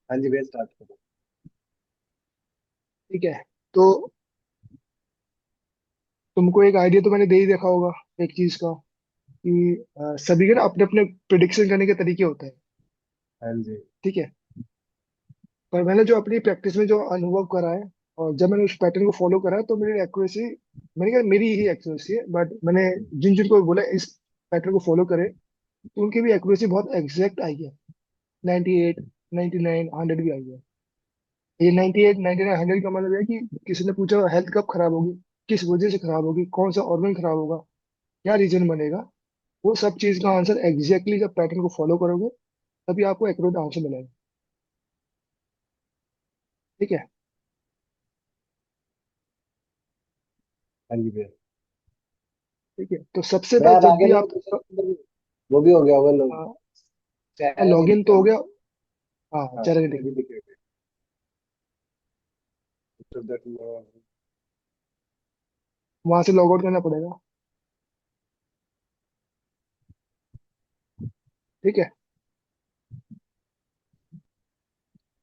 हाँ जी भैया, स्टार्ट करो। ठीक है। तो तुमको एक आइडिया तो मैंने दे ही देखा होगा एक चीज का कि सभी के ना अपने अपने प्रिडिक्शन करने के तरीके होते हैं। हाँ जी। ठीक है। पर मैंने जो अपनी प्रैक्टिस में जो अनुभव करा है और जब मैंने उस पैटर्न को फॉलो करा है तो मेरी एक्यूरेसी, मैंने कहा मेरी ही एक्यूरेसी है, बट मैंने जिन जिन को बोला इस पैटर्न को फॉलो करे तो उनकी भी एक्यूरेसी बहुत एग्जैक्ट आई है। 98, 99, 100 भी आई है। ये 98, 99, 100 का मतलब है कि किसी ने पूछा हेल्थ कब खराब होगी, किस वजह से खराब होगी, कौन सा ऑर्गन खराब होगा, क्या रीजन बनेगा, वो सब चीज का आंसर एग्जैक्टली जब पैटर्न को फॉलो करोगे तभी आपको एक्यूरेट आंसर मिलेगा। ठीक है। हाँ जी भैया। ठीक है, तो सबसे भैया पहले आप जब आगे भी नहीं हो आप दूसरे नंबर भी? वो भी हो गया होगा लोग। चेहरे नहीं लॉगिन दिखे तो हो अभी। गया। हाँ, हाँ, चलेगा ठीक मेरे है। भी दिखे थे। After that, वहां से लॉग आउट करना पड़ेगा। ठीक है।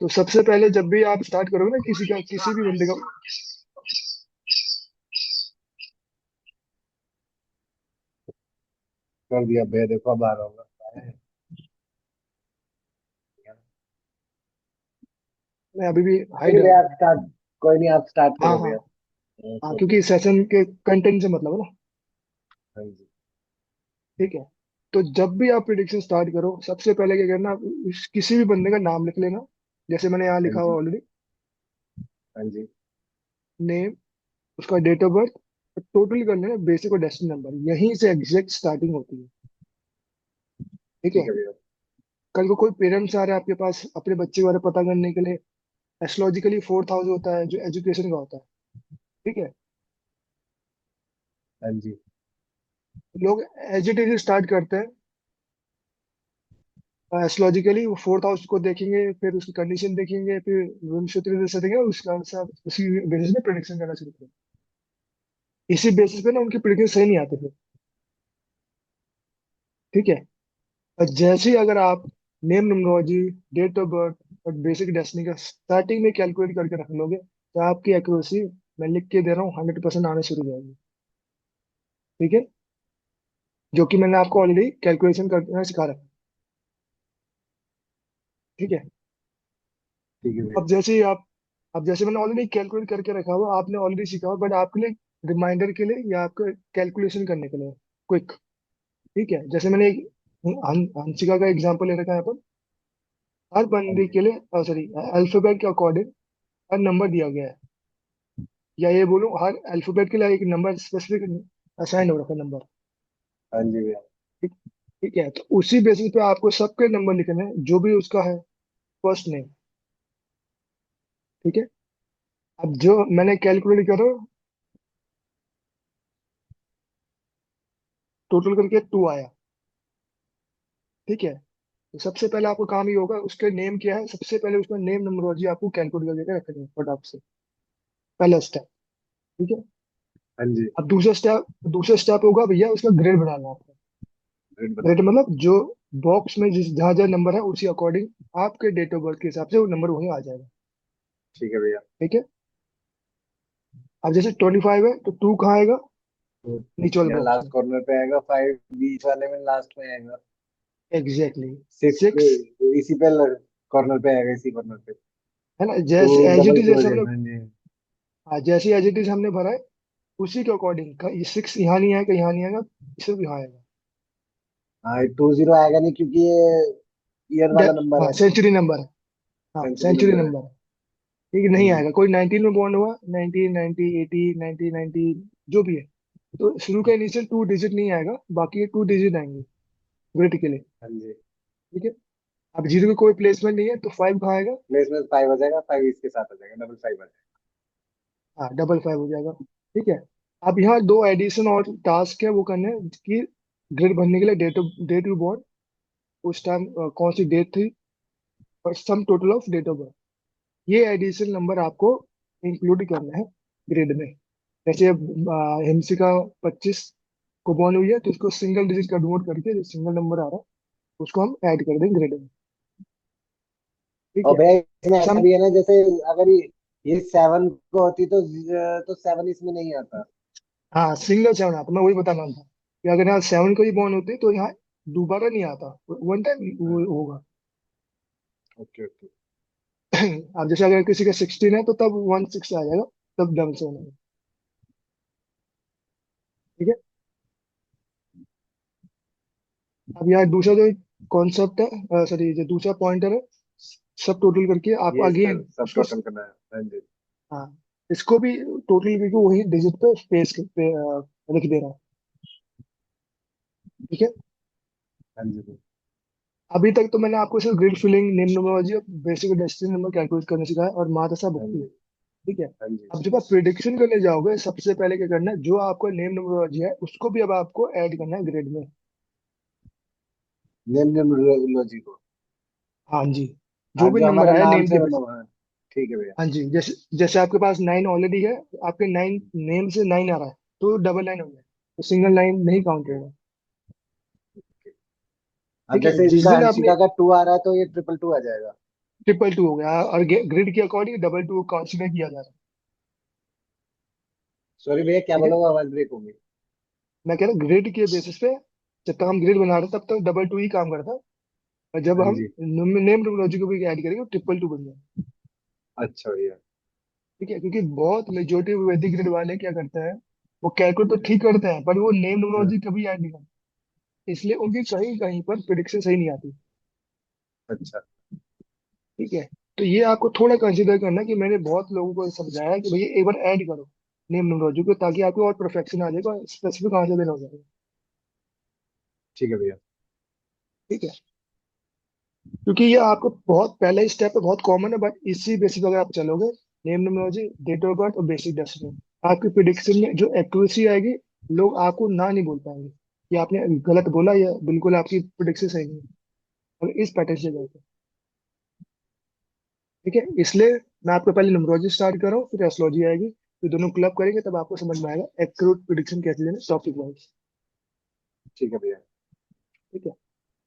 तो सबसे पहले जब भी आप स्टार्ट करोगे ना किसी का, किसी भी बंदे का। कर दिया भैया, देखो अब आ रहा होगा। मैं अभी भी कोई हाइड नहीं है। भैया, आप स्टार्ट। कोई नहीं, आप स्टार्ट हाँ करो हाँ। भैया। हाँ, छोड़ क्योंकि दो। सेशन के कंटेंट से मतलब है ना। हाँ जी। ठीक है। तो जब भी आप प्रिडिक्शन स्टार्ट करो सबसे पहले क्या करना, किसी भी बंदे का नाम लिख लेना। जैसे मैंने यहाँ हाँ लिखा हुआ जी। ऑलरेडी। हाँ जी। नेम, उसका डेट ऑफ बर्थ, टोटल कर लेना बेसिक और डेसिमल नंबर, यहीं से एग्जैक्ट स्टार्टिंग होती है। ठीक है। ठीक है भैया। कल को कोई पेरेंट्स आ रहे हैं आपके पास अपने बच्चे के बारे में पता करने के लिए, एस्ट्रोलॉजिकली 4,000 होता है जो एजुकेशन का होता है। ठीक है। हाँ जी। लोग एज इट इज स्टार्ट करते हैं। एस्ट्रोलॉजिकली वो 4,000 को देखेंगे, फिर उसकी कंडीशन देखेंगे, फिर नक्षत्र जैसे देखेंगे, उसके अनुसार उसी बेसिस पे प्रिडिक्शन करना शुरू करें। इसी बेसिस पे ना उनकी प्रिडिक्शन सही नहीं आती फिर। ठीक है। और जैसे ही अगर आप name, numerology, date of birth और बेसिक डेस्टिनी का स्टार्टिंग में कैलकुलेट करके रख लोगे तो आपकी एक्यूरेसी, मैं लिख के दे रहा हूँ, 100% आने शुरू हो जाएगी। ठीक है। जो कि मैंने आपको ऑलरेडी कैलकुलेशन करना सिखा रखा है। ठीक है। ठीक है भैया। अब जैसे ही आप, अब जैसे मैंने ऑलरेडी कैलकुलेट करके रखा हुआ, आपने ऑलरेडी सीखा हुआ, बट आपके लिए रिमाइंडर के लिए या आपको कैलकुलेशन करने के लिए क्विक। ठीक है। जैसे मैंने एक हंसिका का एग्जांपल ले रखा है यहाँ पर। हर हाँ बंदे जी। के लिए सॉरी, अल्फाबेट के अकॉर्डिंग हर नंबर दिया गया है। या ये बोलूं हर अल्फाबेट के लिए एक नंबर स्पेसिफिक असाइन हो रखा है नंबर। हाँ जी भैया। ठीक। ठीक है। तो उसी बेसिस पे आपको सबके नंबर लिखने हैं जो भी उसका है फर्स्ट नेम। ठीक है। अब जो मैंने कैलकुलेट करो, टोटल करके 2 आया। ठीक है। तो सबसे पहले आपको काम ये होगा, उसके नेम क्या है, सबसे पहले उसका नेम नंबरोलॉजी आपको कैलकुलेट करके रखनी है फटाक से। पहला स्टेप। ठीक है। हाँ जी। अब दूसरा स्टेप होगा भैया उसका ग्रेड बनाना है आपको। ग्रेड ग्रेड बनाना। मतलब जो बॉक्स में जिस जहाँ जहाँ नंबर है उसी अकॉर्डिंग आपके डेट ऑफ बर्थ के हिसाब से वो नंबर वहीं आ जाएगा। ठीक है भैया। ठीक है। अब जैसे 25 है तो 2 कहाँ आएगा, तो नीचे वाले यहाँ बॉक्स लास्ट में। कॉर्नर पे आएगा, 5 बीच वाले में लास्ट में आएगा। एग्जैक्टली। 6 6 इसी पे कॉर्नर पे आएगा, इसी कॉर्नर पे। है ना, तो जैसे एज इट डबल इज जैसे क्लोजर, हमने, हाँ जी। हाँ जैसे एज इट इज हमने भरा है उसी के अकॉर्डिंग, ये 6 यहाँ नहीं आएगा, यहाँ नहीं आएगा, सिर्फ यहाँ आएगा। हाँ, 2 0 आएगा नहीं क्योंकि ये ईयर वाला नंबर हाँ है। सेंचुरी नंबर है। हाँ सेंचुरी सेंचुरी नंबर है। नंबर है। ठीक है, हाँ नहीं जी। आएगा। कोई 19 में बॉर्न हुआ, 19, 90, 80, 90, 90 जो भी है, तो शुरू का इनिशियल 2 डिजिट नहीं आएगा, बाकी ये 2 डिजिट आएंगे ग्रिड के लिए। हाँ जी। ठीक है। अब जीरो की कोई प्लेसमेंट नहीं है तो 5 कहाँ आएगा। प्लेस में 5 आ जाएगा, 5 इसके साथ आ जाएगा, डबल 5 आ जाएगा। हाँ डबल 5 हो जाएगा। ठीक है। अब यहाँ दो एडिशन और टास्क है वो करने हैं कि ग्रिड भरने के लिए डेट यू बॉर्न, उस टाइम कौन सी डेट थी, और sum total of date of birth, ये एडिशन नंबर आपको इंक्लूड करना है ग्रिड में। जैसे हिमशिका 25 को बॉर्न हुई है तो उसको सिंगल डिजिट का नोट करके जो सिंगल नंबर आ रहा है उसको हम ऐड कर देंगे ग्रिड में। ठीक और है। भैया इसमें ऐसा सम भी है ना, जैसे अगर ये 7 को होती तो 7 इसमें नहीं आता। हाँ, सिंगल सेवन आता, मैं वही बताना था कि अगर यहाँ सेवन को ही बॉन्ड होती तो यहाँ दोबारा नहीं आता, वन टाइम वो होगा। Okay okay. अब जैसे अगर किसी का 16 है तो तब 1 6 आ जाएगा, तब डबल सेवन आएगा। ठीक है। अब यहाँ दूसरा जो कॉन्सेप्ट है, सॉरी, जो दूसरा पॉइंटर है, सब टोटल करके आप ये अगेन सब उसको, टोटल करना है, हाँ जी। हाँ, इसको भी टोटल करके वही डिजिट पे स्पेस पे लिख दे रहा है। ठीक है। हाँ जी भैया। अभी तक तो मैंने आपको सिर्फ ग्रिड फिलिंग, नेम नंबरोलॉजी और बेसिक डेस्टिनी नंबर कैलकुलेट करना सिखाया और मात्रा हाँ भुगती। जी। ठीक है। हाँ जी। अब जब आप प्रिडिक्शन करने जाओगे, सबसे पहले क्या करना है, जो आपका नेम नंबरोलॉजी है उसको भी अब आपको ऐड करना है ग्रिड में। नेम न्यूमरोलॉजी को। हाँ जी, हाँ, जो भी जो नंबर हमारा आया नाम नेम से के बेस। मतलब, हाँ। ठीक है भैया। हाँ जी, जैसे जैसे आपके पास 9 ऑलरेडी है, आपके 9 नेम से 9 आ रहा है, तो डबल 9 हो गया, तो सिंगल 9 नहीं काउंट ओके होगा। ओके। अब ठीक है। जैसे जिस इसका दिन आपने हंसिका का 2 आ रहा है तो ये 222 आ जाएगा। ट्रिपल टू हो गया, और ग्रिड के अकॉर्डिंग डबल टू कंसिडर किया जा रहा है। सॉरी भैया, क्या ठीक है। बोला, वो आवाज ब्रेक होगी। मैं कह रहा हूँ ग्रिड के बेसिस पे, जब तक हम ग्रिड बना रहे हैं तब तक डबल टू ही काम करता है, और जब हाँ हम जी। नेम नंबरोलॉजी को भी ऐड करेंगे ट्रिपल टू बन जाए। अच्छा भैया। ठीक है, क्योंकि बहुत मेजोरिटी वैदिक ग्रिड वाले क्या करते हैं, वो कैलकुलेट तो ठीक करते हैं पर वो नेम हाँ। नंबरोलॉजी कभी ऐड नहीं करते, इसलिए उनकी कहीं कहीं पर प्रिडिक्शन सही नहीं आती। अच्छा। ठीक है। तो ये आपको थोड़ा कंसिडर करना कि मैंने बहुत लोगों को समझाया कि भैया एक बार ऐड करो नेम नंबरोलॉजी को, ताकि आपको और परफेक्शन आ जाएगा, स्पेसिफिक आंसर देना हो जाएगा। ठीक है भैया। ठीक है। क्योंकि ये आपको बहुत पहले स्टेप पे बहुत कॉमन है, बट इसी बेसिस पे अगर आप चलोगे, नेम नोमोलॉजी, डेट ऑफ बर्थ और बेसिक डेस्टिनी, आपकी प्रिडिक्शन में जो एक्यूरेसी आएगी, लोग आपको ना नहीं बोल पाएंगे कि आपने गलत बोला या बिल्कुल आपकी प्रिडिक्शन सही नहीं है, और इस पैटर्न से जाते हैं। ठीक है। इसलिए मैं आपको पहले न्यूमरोलॉजी स्टार्ट कर रहा हूँ, फिर एस्ट्रोलॉजी आएगी, फिर दोनों क्लब करेंगे, तब आपको समझ में आएगा एक्यूरेट प्रिडिक्शन कैसे लेना टॉपिक वाइज। ठीक है भैया। ठीक है।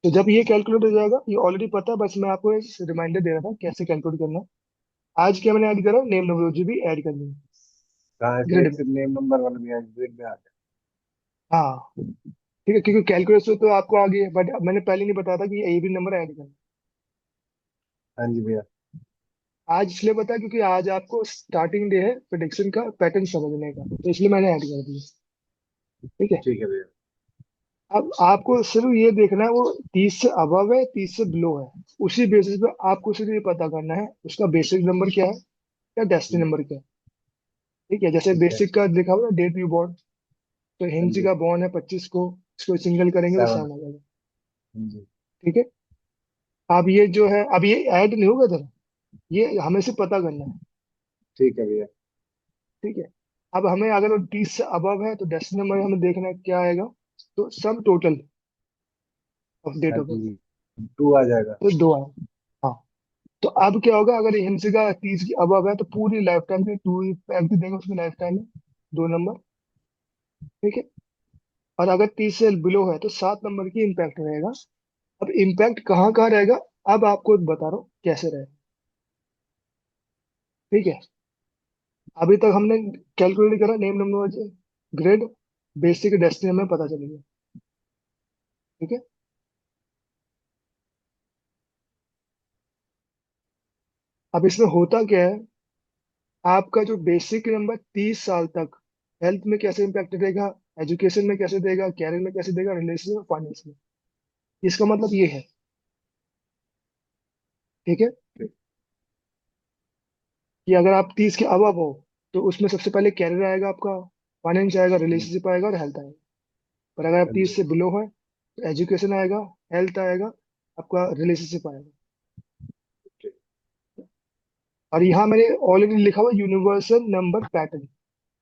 तो जब ये कैलकुलेट हो जाएगा, ये ऑलरेडी पता है, बस मैं आपको रिमाइंडर दे रहा था कैसे कैलकुलेट करना है। आज क्या मैंने ऐड करा, नेम नोमोलॉजी भी ऐड करनी है कहाँ से ग्रिड एक में। से नेम नंबर वाला भी ग्रिड में आ गया। हाँ, ठीक है, क्योंकि कैलकुलेशन तो आपको आ गई है, बट मैंने पहले नहीं बताया था कि ये भी नंबर ऐड करना। हाँ जी भैया। आज इसलिए बताया क्योंकि आज आपको स्टार्टिंग डे है प्रेडिक्शन का पैटर्न समझने का, तो इसलिए मैंने ऐड कर दिया। ठीक है। ठीक है भैया। अब आपको सिर्फ ये देखना है वो 30 से अबव है 30 से बिलो है, उसी बेसिस पे आपको सिर्फ ये पता करना है उसका बेसिक नंबर क्या है या डेस्टिनी हम्म, नंबर क्या है। ठीक है। जैसे ठीक है। बेसिक का लिखा हुआ है डेट यू बॉर्न, तो हाँ हिंसी जी। का बॉर्न है 25 को, इसको सिंगल करेंगे तो 7। 7 आ जाएगा। हाँ जी। ठीक है। अब ये जो है, अब ये ऐड नहीं होगा इधर, ये हमें से पता करना है। ठीक है भैया। ठीक है। अब हमें अगर वो 30 से अबव है तो डेसिमल नंबर हमें देखना है क्या आएगा, तो सम टोटल ऑफ डेट हाँ ऑफ बर्थ, जी। 2 आ जाएगा। तो दो आए। हाँ। तो अब क्या होगा, अगर हिंसी का 30 की अबव है तो पूरी लाइफ टाइम में टू इम्पैक्ट देगा उसकी लाइफ टाइम में, दो नंबर। ठीक है। और अगर 30 से बिलो है तो 7 नंबर की इम्पैक्ट रहेगा। अब इम्पैक्ट कहाँ कहाँ रहेगा, अब आपको बता रहा हूँ कैसे रहेगा। ठीक है। अभी तक हमने कैलकुलेट करा name number grade, basic destiny हमें पता चली गया। ठीक है। अब इसमें होता क्या है, आपका जो बेसिक नंबर 30 साल तक हेल्थ में कैसे इम्पैक्ट देगा, एजुकेशन में कैसे देगा, कैरियर में कैसे देगा, रिलेशन में, फाइनेंस में, इसका मतलब ये है। ठीक है। ठीक। कि अगर आप 30 के अबव हो तो उसमें सबसे पहले कैरियर आएगा आपका, फाइनेंस आएगा, हम्म, रिलेशनशिप आएगा और हेल्थ आएगा। पर अगर आप हाँ 30 जी। से बिलो है तो एजुकेशन आएगा, हेल्थ आएगा, आपका रिलेशनशिप आएगा। ठीक। और यहाँ मैंने ऑलरेडी लिखा हुआ universal number pattern,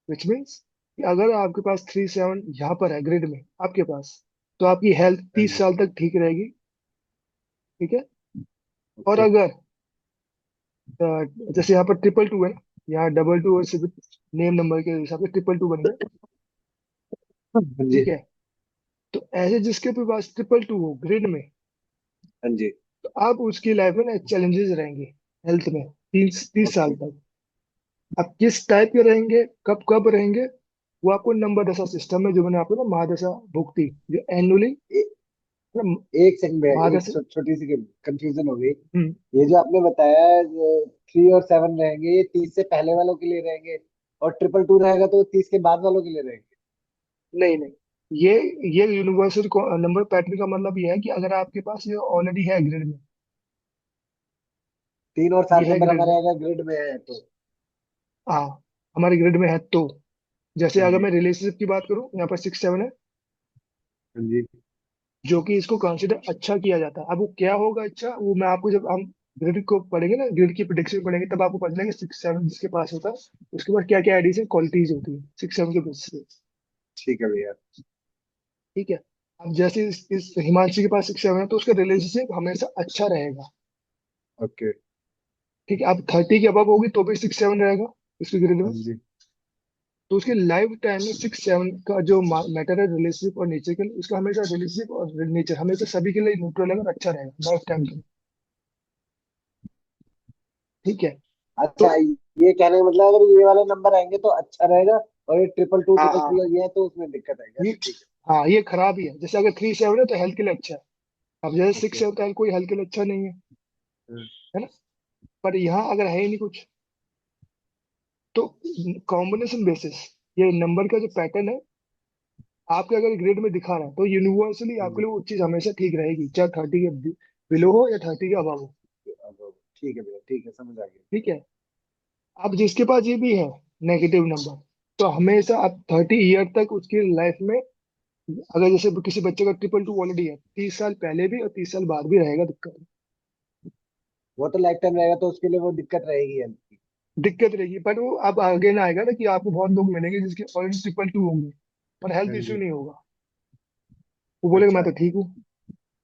which means कि अगर आपके पास 3 7 यहाँ पर है ग्रिड में आपके पास, तो आपकी हेल्थ हाँ 30 जी। साल तक ठीक रहेगी। ठीक है। और ओके। अगर अ, जैसे यहाँ पर ट्रिपल टू है ना, यहाँ डबल टू और सिर्फ नेम नंबर के हिसाब से ट्रिपल टू बन गया। हाँ जी। ठीक है। तो ऐसे जिसके भी पास ट्रिपल टू हो ग्रिड में, हाँ जी। तो अब उसकी लाइफ में ना चैलेंजेस रहेंगे हेल्थ में 30 30 साल ओके। तक। अब किस टाइप के रहेंगे, कब कब रहेंगे, वो आपको नंबर दशा सिस्टम में, जो मैंने आपको ना महादशा भुगती जो एनुअली ना, एक सेकंड में एक महादशा। छोटी सी कंफ्यूजन हो गई। हम्म, ये जो आपने बताया 3 और 7 रहेंगे, ये 30 से पहले वालों के लिए रहेंगे, और 222 रहेगा तो 30 के बाद वालों के लिए रहेंगे। नहीं नहीं, ये ये यूनिवर्सल नंबर पैटर्न का मतलब ये है कि अगर आपके पास ये ऑलरेडी है ग्रिड में, 3 और 7 ये है नंबर ग्रिड में, हमारे अगर ग्रिड में है तो। हाँ हमारे ग्रिड में है तो, जैसे हाँ अगर जी। मैं रिलेशनशिप की बात करूं, यहाँ पर 6 7 है, हाँ जी। जो कि इसको कंसिडर अच्छा किया जाता है। अब वो क्या होगा अच्छा, वो मैं आपको जब हम ग्रिड को पढ़ेंगे ना, ग्रिड की प्रिडिक्शन पढ़ेंगे, तब आपको पता चलेगा 6 7 जिसके पास होता है उसके पास क्या क्या एडिशन क्वालिटीज होती है 6 7 के बेसिस पे। ठीक है भैया। ठीक है। अब जैसे इस हिमांशु के पास 6 7 है, तो उसका रिलेशनशिप हमेशा अच्छा रहेगा। ओके। ठीक है। अब 30 के अबव होगी तो भी 6 7 रहेगा उसकी ग्रिड हाँ में। जी। तो उसके लाइफ टाइम में 6 7 का जो मैटर है रिलेशनशिप और नेचर के लिए, उसका हमेशा रिलेशनशिप और नेचर हमेशा सभी के लिए न्यूट्रल है और अच्छा रहेगा लाइफ टाइम के लिए। ठीक है। तो अच्छा, ये कहने का मतलब अगर ये वाले नंबर आएंगे तो अच्छा रहेगा, और ये 222 हाँ 333 हाँ, और ये है तो उसमें दिक्कत आएगी, ये अच्छा ठीक हाँ ये खराब ही है। जैसे अगर 3 7 है तो हेल्थ के लिए अच्छा है। अब जैसे है। 6 ओके। 7 है, कोई हेल्थ के लिए अच्छा नहीं है, हाँ। है ना। पर यहाँ अगर है ही नहीं कुछ, तो कॉम्बिनेशन बेसिस ये नंबर का जो पैटर्न है आपके अगर ग्रेड में दिखा रहा है, तो यूनिवर्सली हाँ आपके जी। लिए वो चीज हमेशा ठीक रहेगी, चाहे 30 के बिलो हो या 30 के अबव हो। ठीक है भैया, ठीक है, समझ आ गया। ठीक है। अब जिसके पास ये भी है नेगेटिव नंबर, तो हमेशा आप 30 ईयर तक उसकी लाइफ में, अगर जैसे किसी बच्चे का 222 ऑलरेडी है, 30 साल पहले भी और 30 साल बाद भी रहेगा दिक्कत। वो तो लाइफ टाइम रहेगा तो उसके लिए वो दिक्कत रहेगी हेल्थ की। दिक्कत रहेगी, पर वो अब आगे ना आएगा ना कि आपको बहुत लोग मिलेंगे जिसके ऑलरेडी 222 होंगे पर हेल्थ हाँ इश्यू जी। नहीं होगा। वो बोलेगा मैं अच्छा। तो ठीक हूँ।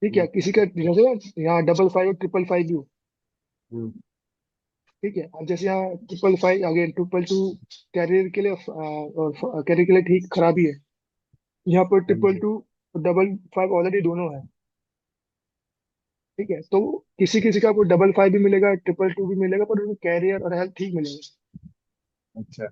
ठीक है। हम्म। किसी का जैसे ना यहाँ 55 और 555 भी हो। हम्म। ठीक है। अब जैसे यहाँ 555 अगेन 222 कैरियर के लिए और कैरियर के लिए ठीक खराबी है। यहाँ पर हाँ ट्रिपल जी। टू 55 ऑलरेडी दोनों है। ठीक है। तो किसी किसी का आपको 55 भी मिलेगा, 222 भी मिलेगा, पर उनको कैरियर और हेल्थ ठीक मिलेगा। अच्छा।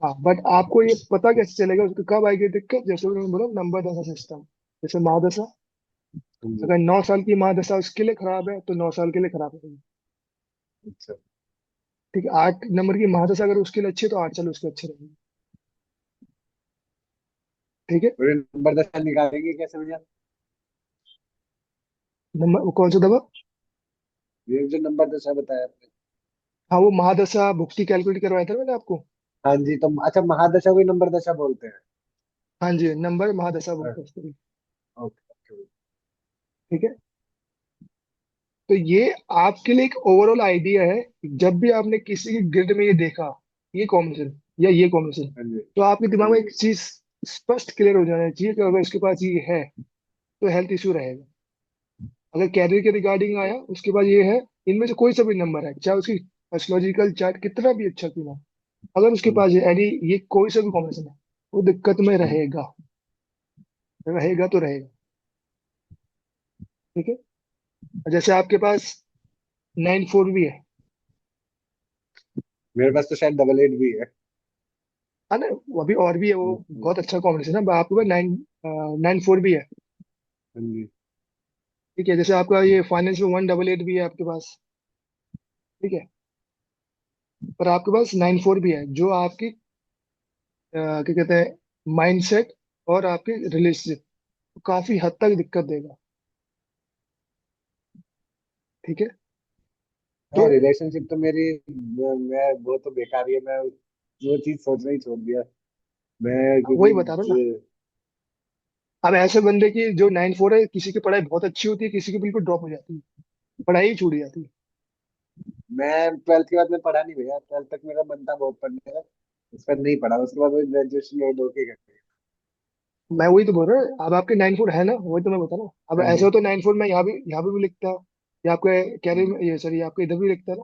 हाँ बट आपको ये पता कैसे चलेगा उसको कब आएगी दिक्कत, जैसे उन्होंने बोला नंबर दशा सिस्टम। जैसे महादशा, हाँ जी। अगर 9 साल की महादशा उसके लिए खराब है तो 9 साल के लिए खराब है। अच्छा। ठीक है। 8 नंबर की महादशा अगर उसके लिए अच्छी है तो 8 साल उसके अच्छे रहेंगे। ठीक है। और ये नंबर 10 निकालेंगे कैसे भैया? नंबर वो कौन सा दवा? ये जो नंबर 10 बताया आपने। हाँ वो महादशा भुक्ति कैलकुलेट करवाया था मैंने आपको। हाँ जी, तो अच्छा, महादशा को ही नंबर दशा बोलते हैं। हाँ जी, नंबर महादशा हाँ, बोलते हैं उसको भी। Okay okay. ठीक है। तो ये आपके लिए एक ओवरऑल आइडिया है। जब भी आपने किसी के ग्रिड में ये देखा, ये कॉम्बिनेशन या ये कॉम्बिनेशन, हाँ जी। तो आपके दिमाग हाँ में जी। एक चीज स्पष्ट क्लियर हो जाना चाहिए कि अगर इसके पास ये है तो हेल्थ इशू रहेगा। अगर कैरियर के रिगार्डिंग आया उसके बाद ये है, इनमें से कोई सा भी नंबर है, चाहे उसकी एस्ट्रोलॉजिकल चार्ट कितना भी अच्छा क्यों ना हो, अगर उसके हम्म। पास यानी ये कोई सा भी कॉम्बिनेशन है, वो दिक्कत में रहेगा। रहेगा तो रहेगा। ठीक है। जैसे आपके पास 9 4 भी है। मेरे पास तो शायद 88 भी है। है ना। वो अभी और भी है, वो हम्म। बहुत अच्छा कॉम्बिनेशन है। आपके पास 9 9 4 भी है। हाँ जी। ठीक है। जैसे आपका ये फाइनेंस में 1 8 8 भी है आपके पास। ठीक है। पर आपके पास 9 4 भी है, जो आपकी क्या कहते हैं माइंडसेट और आपके रिलेशनशिप काफी हद तक दिक्कत देगा। ठीक है। तो हाँ, रिलेशनशिप तो मेरी, मैं वो तो बेकार ही है। मैं वो चीज सोचना ही छोड़ दिया। मैं वही क्योंकि बता रहा हूँ ना। अब ऐसे बंदे की जो 9 4 है, किसी की पढ़ाई बहुत अच्छी होती है, किसी की बिल्कुल ड्रॉप हो जाती है, पढ़ाई ही छूट जाती है। मैं 12th के बाद में पढ़ा नहीं भैया। 12th तक मेरा मन था बहुत पढ़ने का, उसके बाद नहीं पढ़ा। उसके बाद मैं ग्रेजुएशन और के कर दिया। मैं वही तो बोल रहा हूँ, अब आपके 9 4 है ना, वही तो मैं बता रहा हूँ। अब हाँ ऐसे जी। हो तो 9 4 में यहाँ भी लिखता, या आपके कैरियर में ये सॉरी आपके इधर भी लिखता ना।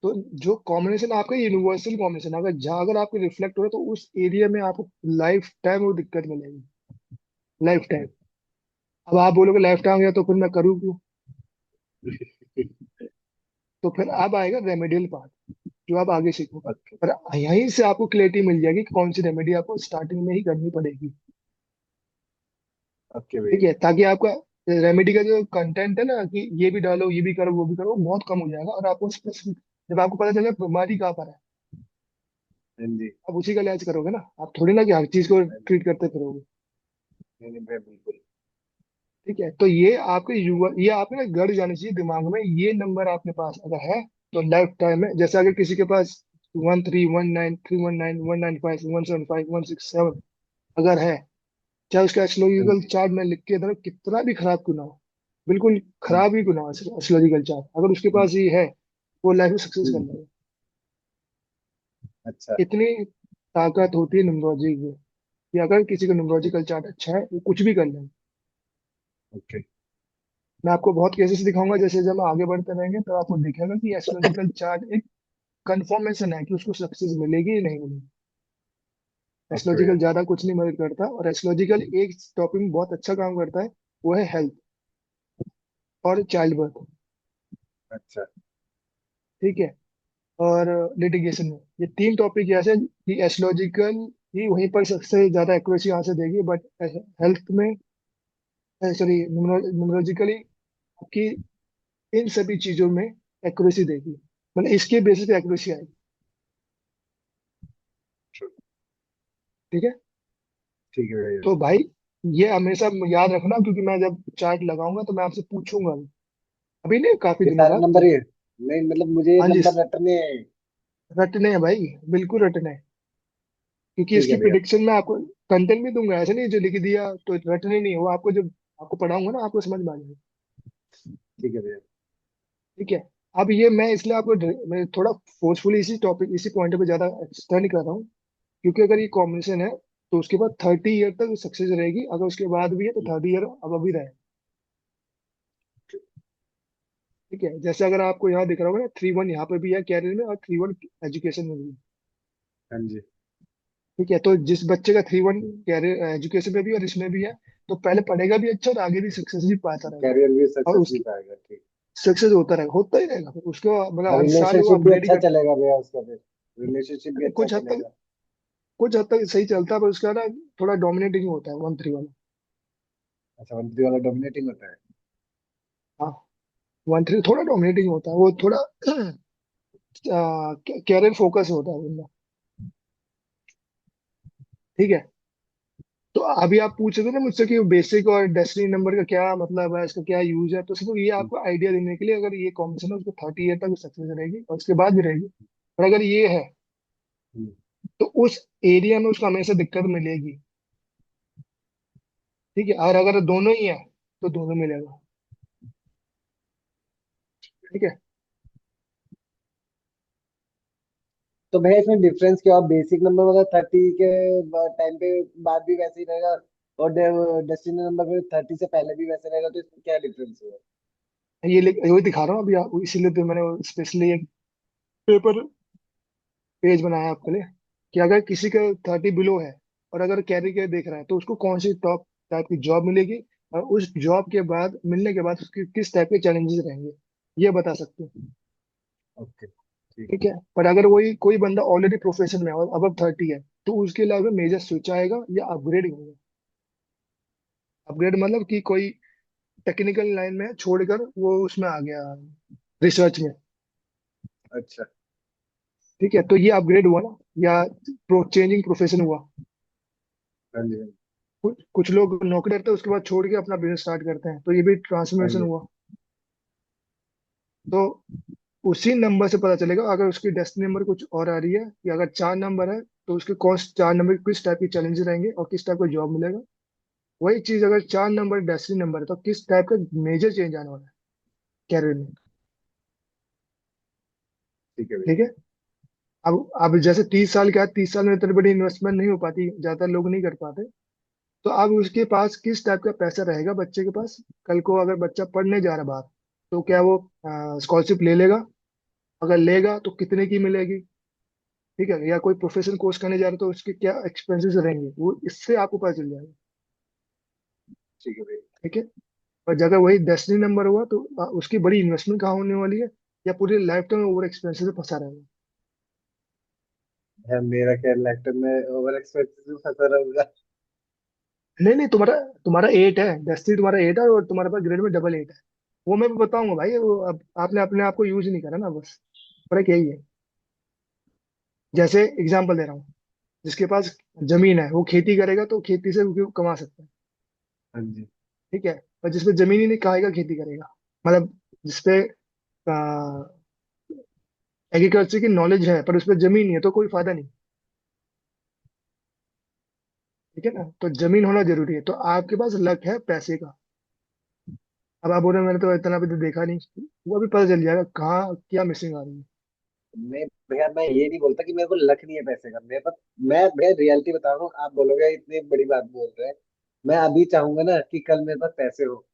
तो जो कॉम्बिनेशन आपका यूनिवर्सल कॉम्बिनेशन, अगर जहाँ अगर आपको रिफ्लेक्ट हो रहा है तो उस एरिया में आपको लाइफ टाइम वो दिक्कत मिलेगी, लाइफ टाइम। अब आप बोलोगे लेफ्ट आ गया तो फिर मैं करूँ क्यों? तो फिर अब आएगा रेमेडियल पार्ट, जो आप आगे सीखोगे। ओके। पर यहीं से आपको क्लैरिटी मिल जाएगी कि कौन सी रेमेडी आपको स्टार्टिंग में ही करनी पड़ेगी। ओके ठीक भैया। है, ताकि आपका रेमेडी का जो कंटेंट है ना, कि ये भी डालो ये भी करो वो भी करो, वो बहुत कम हो जाएगा। और आपको स्पेसिफिक, जब आपको पता चलेगा बीमारी कहाँ पर है, हाँ जी। आप उसी का इलाज करोगे ना। आप थोड़ी ना कि हर चीज को हाँ जी। ट्रीट करते फिरोगे। नहीं नहीं भैया, बिल्कुल। ठीक है, तो ये आपके युवा, ये आपके ना गड़ जानी चाहिए दिमाग में, ये नंबर आपके पास अगर है तो लाइफ टाइम है। जैसे अगर किसी के पास 1319 319 195 175 167 अगर है, चाहे उसका हाँ एस्ट्रोलॉजिकल जी। चार्ट में लिख के धरो कितना भी खराब क्यों ना हो, बिल्कुल हम्म। खराब ही क्यों ना हो एस्ट्रोलॉजिकल चार्ट, अगर उसके हम्म। पास ये है, वो लाइफ में सक्सेस कर हम्म। लेगा। अच्छा। इतनी ताकत होती है न्यूमरोलॉजी की, कि अगर किसी का न्यूमरोलॉजिकल चार्ट अच्छा है वो कुछ भी कर लेगा। ओके। मैं आपको बहुत केसेस दिखाऊंगा, जैसे जब हम आगे बढ़ते रहेंगे तो आपको दिखेगा कि एस्ट्रोलॉजिकल चार्ट एक कंफर्मेशन है कि उसको सक्सेस मिलेगी या नहीं मिलेगी। ओके भैया। एस्ट्रोलॉजिकल ज्यादा कुछ नहीं मदद करता, और एस्ट्रोलॉजिकल एक टॉपिक में बहुत अच्छा काम करता है, वो है हेल्थ और चाइल्ड बर्थ। अच्छा। ठीक है, और लिटिगेशन में ये तीन टॉपिक ऐसे हैं कि एस्ट्रोलॉजिकल ही वहीं पर सबसे ज्यादा एक्यूरेसी यहाँ से देगी, बट हेल्थ में, सॉरी, न्यूमरोलॉजिकली आपकी इन सभी चीजों में एक्यूरेसी देगी, मतलब इसके बेसिस पे एक्यूरेसी आएगी। Sure। ठीक है, ठीक है भैया। तो भाई ये हमेशा याद रखना, क्योंकि मैं जब चार्ट लगाऊंगा तो मैं आपसे पूछूंगा, अभी नहीं काफी ये दिनों सारे बाद नंबर जब। ये, नहीं मतलब मुझे ये हाँ जी, नंबर रटने हैं। रटने हैं भाई, बिल्कुल रटने हैं, क्योंकि ठीक इसकी है भैया। प्रिडिक्शन में आपको कंटेंट भी दूंगा, ऐसा नहीं जो लिख दिया तो रटने नहीं है, वो आपको जब आपको पढ़ाऊंगा ना आपको समझ में आ जाएगा। ठीक है भैया। ठीक है, अब ये मैं इसलिए आपको मैं थोड़ा फोर्सफुली इसी टॉपिक इसी पॉइंट पे ज्यादा एक्सटेंड कर रहा हूँ, क्योंकि अगर ये कॉम्बिनेशन है तो उसके बाद 30 ईयर तक सक्सेस रहेगी, अगर उसके बाद भी है तो 30 ईयर अब अभी रहे। ठीक है, जैसे अगर आपको यहाँ दिख रहा होगा ना 3-1 यहाँ पे भी है कैरियर में, और 3-1 एजुकेशन में भी है। हाँ जी। ठीक है, तो जिस बच्चे का 3-1 कैरियर एजुकेशन में भी और इसमें भी है, तो पहले पढ़ेगा भी अच्छा और आगे भी सक्सेस भी पाता रहेगा। कैरियर भी और सक्सेस नहीं उसकी पाएगा, ठीक। सक्सेस होता रहेगा, होता ही रहेगा, फिर उसको मतलब और हर साल वो रिलेशनशिप भी अपग्रेड ही अच्छा करता चलेगा भैया उसका, फिर रिलेशनशिप भी है। अच्छा चलेगा। कुछ हद तक सही चलता है, पर उसका ना थोड़ा डोमिनेटिंग होता है 1-3 वाला। अच्छा, 1-3 वाला डोमिनेटिंग होता है। हाँ, 1-3 थोड़ा डोमिनेटिंग होता है, वो थोड़ा कैरियर फोकस होता है बंदा। ठीक है, तो अभी आप पूछ रहे थे ना मुझसे कि बेसिक और डेस्टिनी नंबर का क्या मतलब है, इसका क्या यूज है, तो सिर्फ ये हम्म। आपको आइडिया देने के लिए, अगर ये कॉम्बिनेशन है उसको 30 ईयर तक सक्सेस रहेगी और उसके बाद भी रहेगी। और अगर ये है हम्म। तो उस एरिया में उसको हमेशा दिक्कत मिलेगी। ठीक है, और अगर दोनों ही है तो दोनों मिलेगा। ठीक है, तो भैया इसमें डिफरेंस क्या, बेसिक नंबर मतलब 30 के टाइम पे बाद भी वैसे ही रहेगा, और डेस्टिनी नंबर फिर 30 से पहले भी वैसे रहेगा, तो इसमें क्या डिफरेंस है? वही दिखा रहा हूँ अभी इसीलिए तो मैंने स्पेशली एक पेपर पेज बनाया आपके लिए, कि अगर किसी का 30 बिलो है और अगर कैरी के देख रहा है तो उसको कौन सी टॉप टाइप की जॉब मिलेगी, और उस जॉब के बाद मिलने के बाद उसके किस टाइप के चैलेंजेस रहेंगे, ये बता सकते हैं। ओके। ठीक ठीक है। है, पर अगर वही कोई बंदा ऑलरेडी प्रोफेशन में है और अब 30 है, तो उसके लाइफ में मेजर स्विच आएगा या अपग्रेड होगा। अपग्रेड मतलब कि कोई टेक्निकल लाइन में है, छोड़कर वो उसमें आ गया रिसर्च में। अच्छा। ठीक है, तो ये अपग्रेड हुआ ना, या चेंजिंग प्रोफेशन हुआ। हाँ जी। कुछ लोग नौकरी करते हैं उसके बाद छोड़ के अपना बिजनेस स्टार्ट करते हैं, तो ये भी हाँ ट्रांसफॉर्मेशन जी। हुआ। तो उसी नंबर से पता चलेगा, अगर उसकी डेस्टिनी नंबर कुछ और आ रही है, या अगर 4 नंबर है तो उसके कौन 4 नंबर किस टाइप के चैलेंजेस रहेंगे और किस टाइप का जॉब मिलेगा। वही चीज अगर 4 नंबर डेस्टिनी नंबर है तो किस टाइप का मेजर चेंज आने वाला है कैरियर में। ठीक है भैया। ठीक है, अब जैसे 30 साल के बाद 30 साल में इतनी बड़ी इन्वेस्टमेंट नहीं हो पाती, ज्यादातर लोग नहीं कर पाते। तो अब उसके पास किस टाइप का पैसा रहेगा बच्चे के पास, कल को अगर बच्चा पढ़ने जा रहा है बाहर, तो क्या वो स्कॉलरशिप ले लेगा, अगर लेगा तो कितने की मिलेगी। ठीक है, या कोई प्रोफेशनल कोर्स करने जा रहे तो उसके क्या एक्सपेंसेस रहेंगे, वो इससे आपको पता चल जाएगा। ठीक है भैया। ठीक है। और अगर वही डेस्टिनी नंबर हुआ तो उसकी बड़ी इन्वेस्टमेंट कहाँ होने वाली है, या पूरी लाइफ टाइम ओवर एक्सपेंसेस में फंसा रहेगा। यार मेरा क्या लैपटॉप में ओवर एक्सपेंसिव में फंसा रहूंगा। नहीं नहीं, तुम्हारा तुम्हारा 8 है, डेस्टिनी तुम्हारा 8 है, और तुम्हारे पास ग्रेड में डबल 8 है। वो मैं भी बताऊंगा भाई, वो अब आपने अपने आप को यूज नहीं करा ना, बस फर्क यही है। जैसे एग्जाम्पल दे रहा हूँ, जिसके पास जमीन है वो खेती करेगा तो खेती से वो कमा सकता है। हाँ जी। ठीक है। और जिसपे जमीन ही नहीं, खाएगा खेती करेगा, मतलब जिसपे एग्रीकल्चर की नॉलेज है पर उसपे जमीन नहीं है तो कोई फायदा नहीं। ठीक है ना, तो जमीन होना जरूरी है। तो आपके पास लक है पैसे का। अब आप बोल रहे हैं मैंने तो इतना भी तो देखा नहीं, वो अभी पता चल जाएगा कहाँ क्या मिसिंग आ रही है। मैं भैया मैं ये नहीं बोलता कि मेरे को लक नहीं है पैसे का, मेरे पास, मैं भैया रियलिटी बता रहा हूँ। आप बोलोगे इतनी बड़ी बात बोल रहे हैं, मैं अभी चाहूंगा ना कि कल मेरे पास पैसे हो,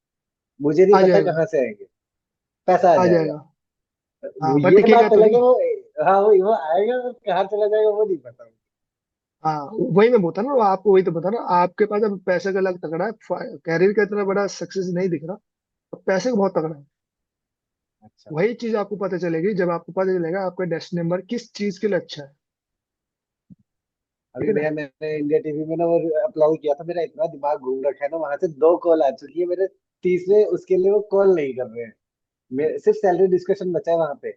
मुझे नहीं आ पता जाएगा। कहाँ से आएंगे, पैसा आ आ जाएगा। जाएगा। हाँ, वो पर ये टिकेगा बात तो अलग है, नहीं। वो, हाँ वो आएगा, वो कहाँ चला जाएगा वो नहीं पता। हाँ, वही मैं बोलता ना, वो आपको वही तो बता ना, आपके पास अब पैसे का लग तगड़ा है, कैरियर का इतना बड़ा सक्सेस नहीं दिख रहा, अब पैसे का बहुत तगड़ा है। अच्छा। वही चीज आपको पता चलेगी जब आपको पता चलेगा आपका डेस्टिनी नंबर किस चीज के लिए अच्छा है। ठीक अभी है ना। भैया मैंने इंडिया टीवी में ना वो अप्लाई किया था, मेरा इतना दिमाग घूम रखा है ना, वहां से 2 कॉल आ चुकी है मेरे, तीसरे उसके लिए वो कॉल नहीं कर रहे हैं। मेरे सिर्फ सैलरी डिस्कशन बचा है वहां पे।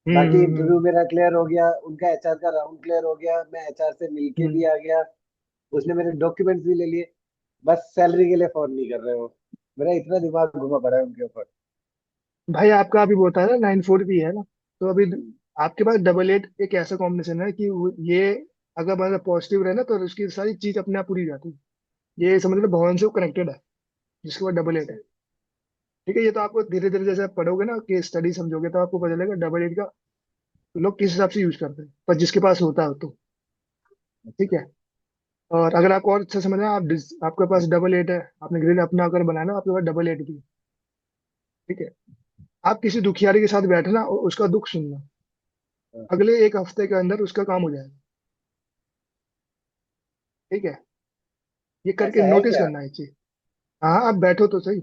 बाकी इंटरव्यू हम्म। मेरा क्लियर हो गया, उनका एचआर का राउंड क्लियर हो गया, मैं एचआर से मिलके भी हम्म। आ गया, उसने मेरे डॉक्यूमेंट्स भी ले लिए। बस सैलरी के लिए फोन नहीं कर रहे हो। मेरा इतना दिमाग घुमा पड़ा है उनके ऊपर। भाई आपका अभी वो होता है ना 9-4 भी है ना, तो अभी आपके पास डबल 8 एक ऐसा कॉम्बिनेशन है कि ये अगर मतलब पॉजिटिव रहे ना तो उसकी सारी चीज अपने आप पूरी हो जाती है। ये समझ लो भगवान से कनेक्टेड है, जिसके बाद डबल 8 है। सही। ठीक है, ये तो आपको धीरे धीरे जैसे आप पढ़ोगे ना कि स्टडी समझोगे तो आपको पता चलेगा डबल 8 का लोग किस हिसाब से यूज करते हैं, पर जिसके पास होता है तो। ठीक अच्छा। है। और अगर आपको और अच्छा समझना है, आपके पास डबल 8 है, आपने ग्रेड अपना अगर बनाया ना, आपके पास डबल 8 भी है। ठीक है। आप किसी दुखियारी के साथ बैठना और उसका दुख सुनना, हाँ। अगले एक हफ्ते के अंदर उसका काम हो जाएगा। ठीक है। ये करके ऐसा है नोटिस क्या? करना है चीज। हाँ, आप बैठो तो सही।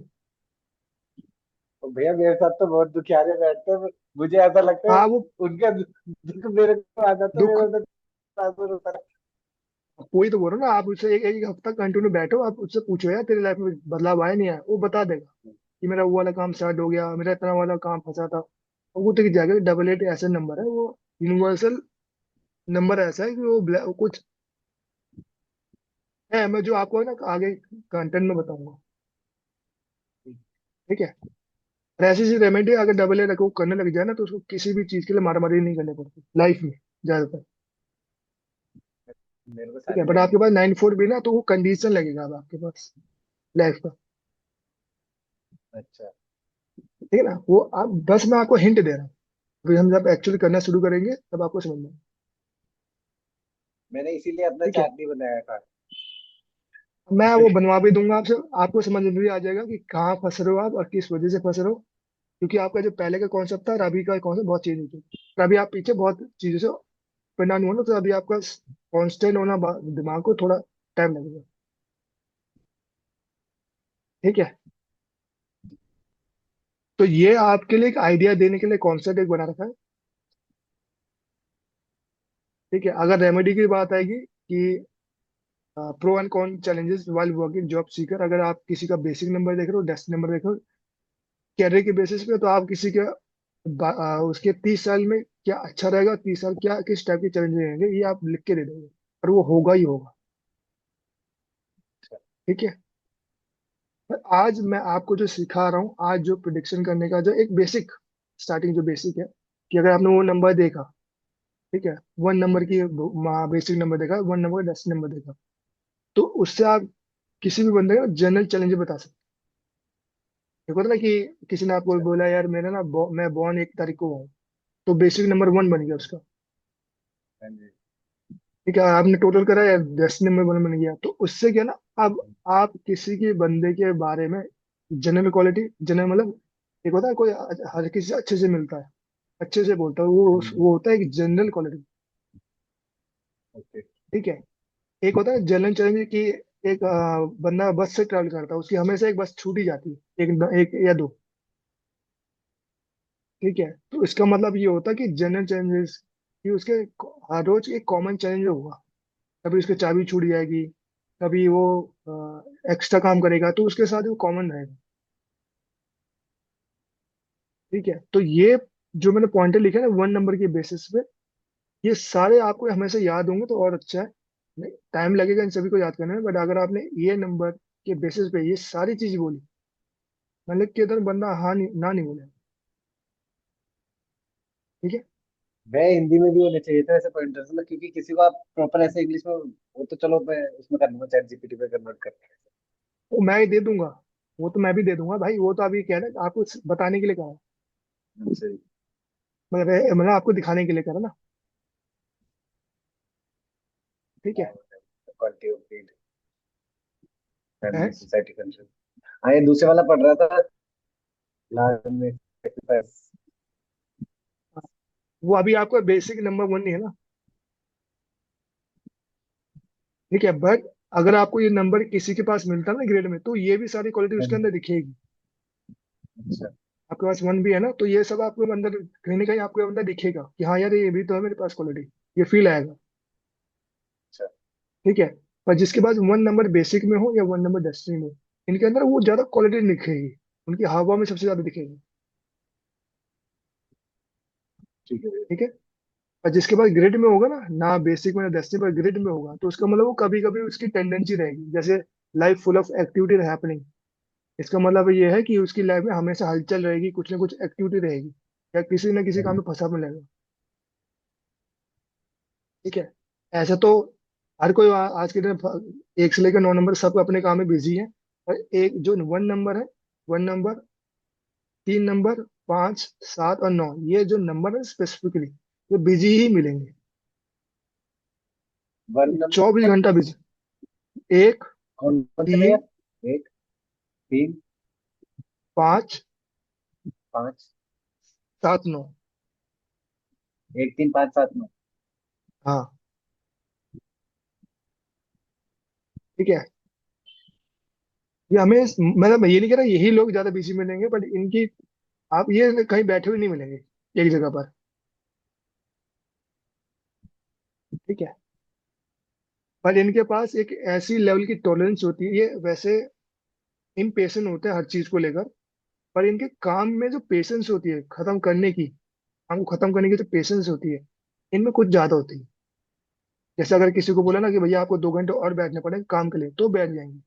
और भैया मेरे साथ तो बहुत दुखियारे बैठते हैं, मुझे ऐसा लगता है हाँ, वो उनका दुख मेरे को आ जाता है, दुख, मेरा तो ट्रांसफर होता है। कोई तो बोल रहा ना, आप उससे एक हफ्ता कंटिन्यू बैठो, आप उससे पूछो यार तेरी लाइफ में बदलाव आया नहीं आया, वो बता देगा कि मेरा वो वाला काम स्टार्ट हो गया, मेरा इतना वाला काम फंसा था। और वो टिक जाएगा। डबल 8 ऐसा नंबर है, वो यूनिवर्सल नंबर ऐसा है कि वो कुछ है, मैं जो आपको है ना आगे कंटेंट में बताऊंगा। ठीक है। और ऐसी सी रेमेडी अगर डबल 8 को करने लग जाए ना, तो उसको किसी भी चीज के लिए मारामारी नहीं करनी पड़ती लाइफ में ज्यादातर। मेरे को ठीक है। सारी बट आपके लगेगी। पास 9-4 भी ना, तो वो कंडीशन लगेगा अब आपके पास लाइफ का। अच्छा। ठीक है ना, वो आप बस मैं आपको हिंट दे रहा हूँ, अभी हम जब एक्चुअली करना शुरू करेंगे तब आपको समझ में आएगा। मैंने इसीलिए अपना ठीक है। चार्ट नहीं बनाया था। मैं वो बनवा भी दूंगा आपसे, आपको समझ में भी आ जाएगा कि कहाँ फंस रहे हो आप और किस वजह से फंस रहे हो। क्योंकि आपका जो पहले का कॉन्सेप्ट था और अभी का कॉन्सेप्ट बहुत चेंज हो चुका है, और अभी आप पीछे बहुत चीजों से परिणाम हुआ ना, तो अभी आपका कांस्टेंट होना दिमाग को थोड़ा टाइम लगेगा। ठीक है। तो ये आपके लिए एक आइडिया देने के लिए कॉन्सेप्ट एक बना रखा है। ठीक है। अगर रेमेडी की बात आएगी कि pro and con challenges while working job seeker, अगर आप किसी का बेसिक नंबर देख रहे हो, डेस्क नंबर देख रहे हो कैरियर के बेसिस पे, तो आप किसी के उसके 30 साल में क्या अच्छा रहेगा, 30 साल क्या किस टाइप के चैलेंजेस रहेंगे, ये आप लिख के दे दोगे और वो होगा ही होगा। ठीक है। पर आज मैं आपको जो सिखा रहा हूँ, आज जो प्रिडिक्शन करने का जो एक बेसिक स्टार्टिंग जो बेसिक है, कि अगर आपने वो नंबर देखा, ठीक है, 1 नंबर की बेसिक नंबर देखा, 1 नंबर का 10 नंबर देखा, तो उससे आप किसी भी बंदे का जनरल चैलेंज बता सकते हैं। देखो ना कि किसी ने आपको अच्छा। बोला यार मेरा ना मैं बॉर्न 1 तारीख को हूँ, तो बेसिक नंबर 1 बन गया उसका। हाँ जी। ठीक है। आपने टोटल करा या 10 नंबर बन गया, तो उससे क्या ना, अब आप किसी के बंदे के बारे में जनरल क्वालिटी, जनरल मतलब एक होता है कोई हर किसी से अच्छे से मिलता है, अच्छे से बोलता है, हाँ जी। वो होता है एक जनरल क्वालिटी। ओके। ठीक है। एक होता है जनरल चैलेंज की एक बंदा बस से ट्रैवल करता है, उसकी हमेशा एक बस छूट ही जाती है, एक एक या दो। ठीक है, तो इसका मतलब ये होता है कि जनरल चेंजेस, कि उसके हर रोज एक कॉमन चेंज होगा। कभी उसकी चाबी छूट जाएगी, कभी वो एक्स्ट्रा काम करेगा, तो उसके साथ वो कॉमन रहेगा। ठीक है, तो ये जो मैंने पॉइंटर लिखे ना 1 नंबर के बेसिस पे, ये सारे आपको हमेशा याद होंगे तो और अच्छा है। टाइम लगेगा इन सभी को याद करने में, बट अगर आपने ये नंबर के बेसिस पे ये सारी चीज बोली, मतलब कि इधर बंदा हाँ नहीं ना नहीं बोले। ठीक है। मैं हिंदी में भी होने चाहिए था ऐसे पॉइंटर्स ना, क्योंकि किसी को आप प्रॉपर ऐसे इंग्लिश में, वो तो चलो मैं उसमें कर लूंगा, चैट जीपीटी पे कन्वर्ट कर। वो मैं ही दे दूंगा, वो तो मैं भी दे दूंगा भाई, वो तो अभी क्या है ना, आपको बताने के लिए कहा है। अच्छा। मतलब आपको दिखाने के लिए करा ना। ठीक है। क्वालिटी ऑफ फील्ड, फैमिली, है। Society, country. हाँ, ये दूसरे वाला पढ़ रहा था, लास्ट में sacrifice। वो अभी आपका बेसिक नंबर 1 नहीं है ना। ठीक है, बट अगर आपको ये नंबर किसी के पास मिलता ना ग्रेड में, तो ये भी सारी क्वालिटी उसके अंदर दिखेगी। अच्छा। आपके पास 1 भी है ना, तो ये सब आपको अंदर कहीं ना कहीं आपको अंदर दिखेगा कि हाँ यार ये भी तो है मेरे पास क्वालिटी, ये फील आएगा। अच्छा। ठीक है। पर जिसके पास 1 नंबर बेसिक में हो या 1 नंबर डेस्टिनी में हो, इनके अंदर वो ज्यादा क्वालिटी दिखेगी, उनकी हावा में सबसे ज्यादा दिखेगी। ठीक है। ठीक है। और जिसके पास ग्रिड में होगा ना, ना बेसिक में ना डेस्टिनी पर ग्रिड में होगा, तो उसका मतलब वो कभी कभी उसकी टेंडेंसी रहेगी, जैसे life full of activity happening. इसका मतलब ये है कि उसकी लाइफ में हमेशा हलचल रहेगी, कुछ ना कुछ एक्टिविटी रहेगी, या किसी न किसी काम में फंसा मिलेगा। ठीक है। ऐसा तो हर कोई आज के दिन 1 से लेकर 9 नंबर सब अपने काम में बिजी है। और एक जो 1 नंबर है, 1 नंबर, 3 नंबर, 5, 7 और 9, ये जो नंबर है स्पेसिफिकली ये बिजी ही मिलेंगे। वन नंबर 24 घंटा बिजी। एक, कौन कौन से भैया? तीन, एक, तीन, 5, पाँच। 7, 9। एक, तीन, पाँच, सात, नौ। हाँ। ठीक है। ये हमें, मतलब ये नहीं कह रहा यही लोग ज्यादा बिजी मिलेंगे, बट इनकी आप ये कहीं बैठे हुए नहीं मिलेंगे एक जगह पर। ठीक है। पर इनके पास एक ऐसी लेवल की टॉलरेंस होती है, ये वैसे इम्पेशेंट होते हैं हर चीज को लेकर, पर इनके काम में जो पेशेंस होती है खत्म करने की, काम को खत्म करने की जो पेशेंस होती है, इनमें कुछ ज्यादा होती है। जैसे अगर किसी को बोला ना कि भैया आपको 2 घंटे और बैठने पड़ेंगे काम के लिए, तो बैठ जाएंगे।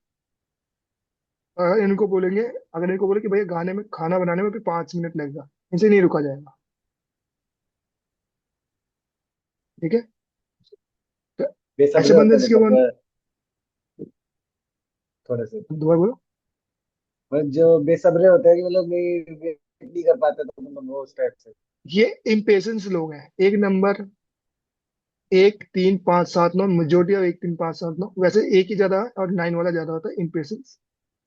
अगर इनको बोलेंगे, अगर इनको बोले कि भैया गाने में खाना बनाने में भी 5 मिनट लगेगा, इनसे नहीं रुका जाएगा। ठीक है। तो ऐसे बेसब्रे होते बंदे हैं जिसके मतलब, मन, थोड़े से, दोबारा बोलो। मतलब जो बेसब्रे होते हैं कि मतलब नहीं वेट नहीं कर पाते, तो मतलब वो उस टाइप से। ये इम्पेशेंस लोग हैं। 1 नंबर, 1, 3, 5, 7, 9, मेजोरिटी ऑफ 1, 3, 5, 7, 9, वैसे एक ही ज्यादा है और 9 वाला ज्यादा होता है इम्पेशेंस।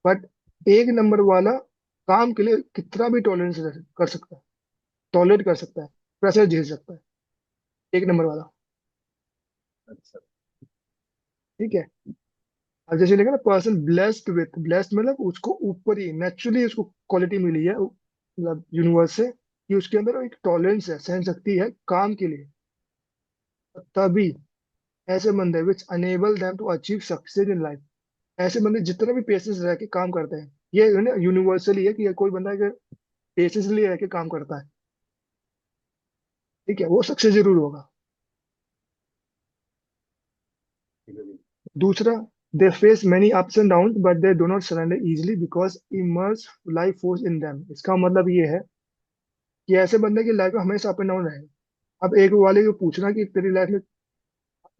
बट 1 नंबर वाला काम के लिए कितना भी टॉलरेंस कर सकता है, टॉलरेट कर सकता है, प्रेशर झेल सकता है 1 नंबर वाला। अच्छा। ठीक है। अब जैसे लिखा ना पर्सन ब्लेस्ड विथ, ब्लेस्ड मतलब उसको ऊपर ही नेचुरली उसको क्वालिटी मिली है, मतलब यूनिवर्स से, कि उसके अंदर एक टॉलरेंस है, सहन शक्ति है काम के लिए। तभी ऐसे बंदे which enable them to achieve success in life, ऐसे बंदे जितने भी पेशेंस रह के काम करते हैं, ये यूनिवर्सली है कि ये कोई बंदा अगर पेशेंसली रह के काम करता है, ठीक है, वो सक्सेस जरूर होगा। ठीक है। दूसरा, they face many ups and down but they do not surrender easily because immerse life force in them. इसका मतलब ये है कि ऐसे बंदे की लाइफ में हमेशा अप एंड डाउन रहेगा। अब एक वाले को पूछना कि तेरी लाइफ में,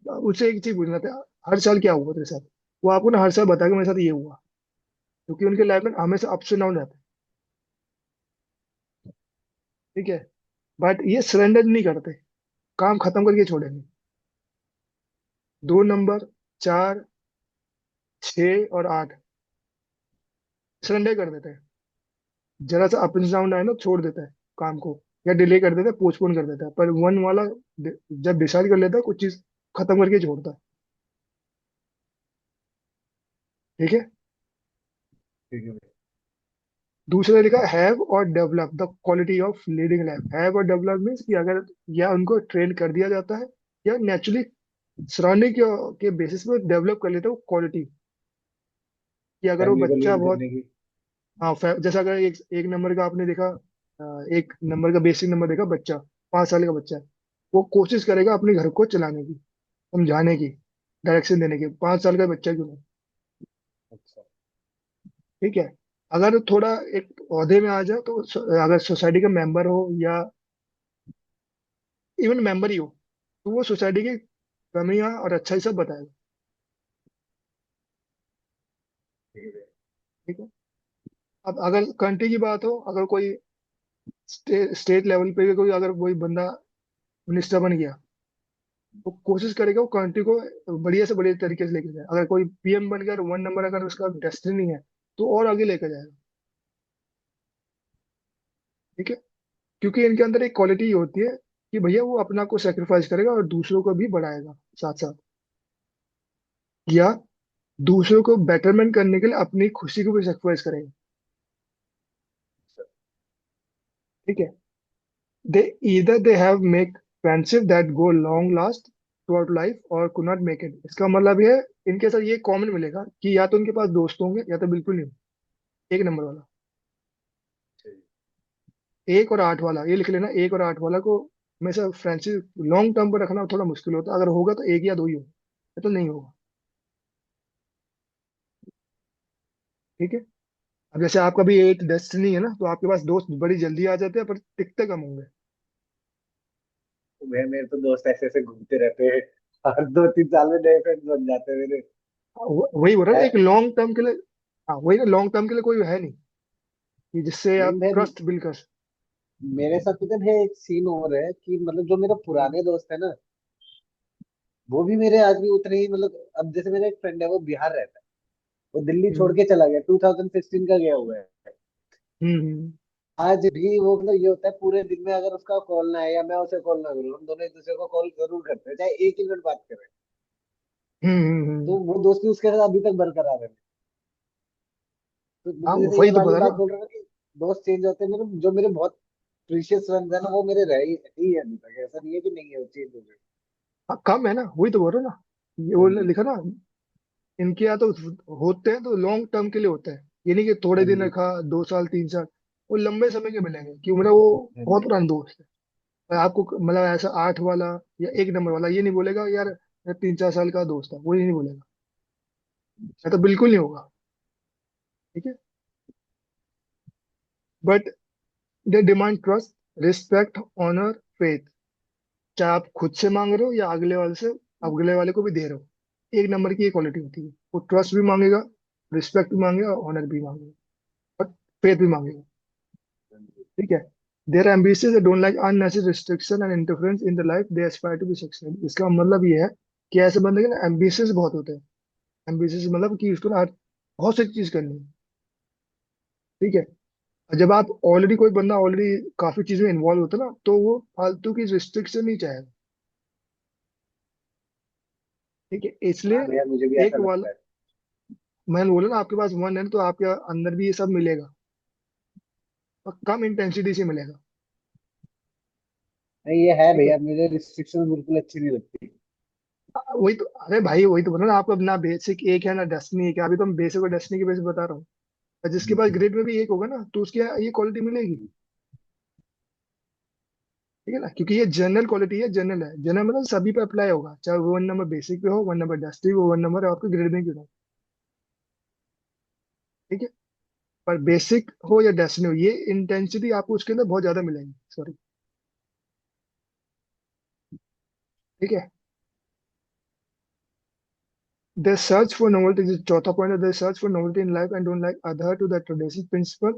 उससे एक चीज पूछना था, हर साल क्या हुआ तेरे साथ, वो आपको ना हर साल बताएगा मेरे साथ ये हुआ, क्योंकि उनके लाइफ में हमेशा अप्स एंड डाउन रहते हैं। ठीक है। बट ये सरेंडर नहीं करते, काम खत्म करके छोड़ेंगे। 2 नंबर, 4, 6 और 8 सरेंडर कर देते हैं। जरा सा अप एंड डाउन आए ना, छोड़ देता है काम को, या डिले कर देता है, पोस्टपोन कर देता है। पर 1 वाला जब डिसाइड कर लेता है कुछ चीज, खत्म करके छोड़ता है। ठीक है। ठीक है भाई। दूसरा लिखा हैव और develop the quality of leading life. Have और डेवलप मीन्स कि अगर या उनको ट्रेन कर दिया जाता है या नेचुरली सराउंडिंग के बेसिस पे डेवलप कर लेते हो क्वालिटी। कि अगर वो फैमिली को बच्चा लीड बहुत, करने की। हाँ जैसा अगर एक नंबर का आपने देखा, एक नंबर का बेसिक नंबर देखा, बच्चा 5 साल का बच्चा है, वो कोशिश करेगा अपने घर को चलाने की, समझाने की, डायरेक्शन देने की, 5 साल का बच्चा क्यों नहीं। अच्छा। ठीक है। अगर थोड़ा एक ओहदे में आ जाए तो अगर सोसाइटी का मेंबर हो या इवन मेंबर ही हो, तो वो सोसाइटी की कमियां और अच्छाई सब बताएगा। ठीक है। ठीक है। अब अगर कंट्री की बात हो, अगर कोई स्टेट लेवल पे भी कोई अगर कोई बंदा मिनिस्टर बन गया, तो कोशिश करेगा वो कंट्री को बढ़िया से बढ़िया तरीके से लेके जाए। अगर कोई पीएम बन गया और 1 नंबर अगर उसका डेस्टिनी है, तो और आगे लेके जाएगा। ठीक है। क्योंकि इनके अंदर एक क्वालिटी ये होती है कि भैया वो अपना को सेक्रीफाइस करेगा और दूसरों को भी बढ़ाएगा साथ साथ, या दूसरों को बेटरमेंट करने के लिए अपनी खुशी को भी सेक्रीफाइस करेगा। ठीक है। दे either they have make friendship that go long last throughout life or could not make it। इसका मतलब ये है, इनके साथ ये कॉमन मिलेगा कि या तो उनके पास दोस्त होंगे या तो बिल्कुल नहीं। एक नंबर वाला, ठीक। 1 और 8 वाला ये लिख लेना। 1 और 8 वाला को हमेशा फ्रेंडशिप लॉन्ग टर्म पर रखना थोड़ा मुश्किल होता है। अगर होगा तो एक या दो ही होगा, या तो नहीं होगा। ठीक है। अब जैसे आपका भी एक डेस्टिनी है ना, तो आपके पास दोस्त बड़ी जल्दी आ जाते हैं पर टिकते कम होंगे। तो मेरे तो दोस्त ऐसे ऐसे घूमते रहते हैं, हर 2-3 साल में नए फ्रेंड्स बन जाते हैं मेरे। वही बोल रहा हूँ, है। एक लॉन्ग टर्म के लिए। हाँ वही ना, लॉन्ग टर्म के लिए कोई है नहीं कि जिससे नहीं आप भाई, ट्रस्ट बिल्ड कर। मेरे साथ पता है एक सीन और है कि मतलब जो मेरे पुराने दोस्त है ना, वो भी मेरे आज भी उतने ही मतलब। अब जैसे मेरा एक फ्रेंड है, वो बिहार रहता है, वो दिल्ली छोड़ हम्म के चला गया, 2016 का गया हुआ है। हम्म आज भी वो मतलब ये होता है, पूरे दिन में अगर उसका कॉल ना आए या मैं उसे कॉल ना करूँ, हम दोनों एक दूसरे को कॉल जरूर करते हैं, चाहे एक ही मिनट बात करें। तो हम्म। वो दोस्ती उसके साथ अभी तक बरकरार है। तो हाँ मतलब जैसे ये वही तो वाली बोला बात ना। बोल रहे हो ना कि दोस्त चेंज होते हैं, मेरे जो मेरे बहुत प्रीशियस फ्रेंड्स है ना, वो मेरे रह ही है अभी तक। ऐसा नहीं है कि नहीं है, वो चेंज हो गए। हाँ कम है ना, वही तो बोल रहा हूँ ना। ये वो हाँ जी। लिखा ना, इनके यहाँ तो होते हैं तो लॉन्ग टर्म के लिए होते हैं। ये नहीं कि थोड़े हाँ दिन जी। रखा, 2 साल 3 साल। वो लंबे समय के मिलेंगे कि मतलब वो हाँ बहुत जी। पुराना दोस्त है। और आपको मतलब ऐसा 8 वाला या एक नंबर वाला ये नहीं बोलेगा यार मैं 3 4 साल का दोस्त है, वो ये नहीं बोलेगा। या तो बिल्कुल नहीं होगा। ठीक है। But they demand trust, respect, honour, faith. चाहे आप खुद से मांग रहे हो या अगले वाले से, अगले वाले को भी दे रहे हो। एक नंबर की ये क्वालिटी होती है। वो ट्रस्ट भी मांगेगा, रिस्पेक्ट भी मांगेगा, ऑनर भी मांगेगा, और फेथ भी मांगेगा। हाँ जी। ठीक है। Their ambitious, don't like unnecessary restriction and interference in the life, they aspire to be success. इसका मतलब ये है कि ऐसे बंदे के ना एम्बिशियस बहुत होते हैं। एम्बिशियस मतलब कि उसको ना बहुत सारी चीज करनी है। ठीक है। और जब आप ऑलरेडी कोई बंदा ऑलरेडी काफी चीजों में इन्वॉल्व होता है ना, तो वो फालतू की रिस्ट्रिक्शन नहीं चाहेगा। ठीक है। हाँ इसलिए भैया, मुझे भी एक ऐसा वाला, लगता है। मैंने बोला ना आपके पास वन है तो आपके अंदर भी ये सब मिलेगा, और कम इंटेंसिटी से मिलेगा। नहीं, ये है ठीक है। भैया, मुझे रिस्ट्रिक्शन बिल्कुल अच्छी नहीं लगती। वही तो, अरे भाई वही तो बोला ना आपको, ना बेसिक एक है ना डेस्टिनी एक है। अभी तो मैं बेसिक और डेस्टिनी के बेसिस बता रहा हूँ। और जिसके पास ग्रेड में भी एक होगा ना, तो उसकी ये क्वालिटी मिलेगी। ठीक है ना, क्योंकि ये जनरल क्वालिटी है। जनरल है, जनरल मतलब सभी पे अप्लाई होगा, चाहे वो 1 नंबर बेसिक पे हो, 1 नंबर डेस्टिनी हो, 1 नंबर आपके ग्रेड में क्यों ना हो। ठीक है। पर बेसिक हो या डेस्टिनी हो, ये इंटेंसिटी आपको उसके अंदर बहुत ज्यादा मिलेगी। सॉरी। ठीक है। They search for novelty, जो चौथा पॉइंट है, they search for novelty in life and don't like adhere to the traditional principle,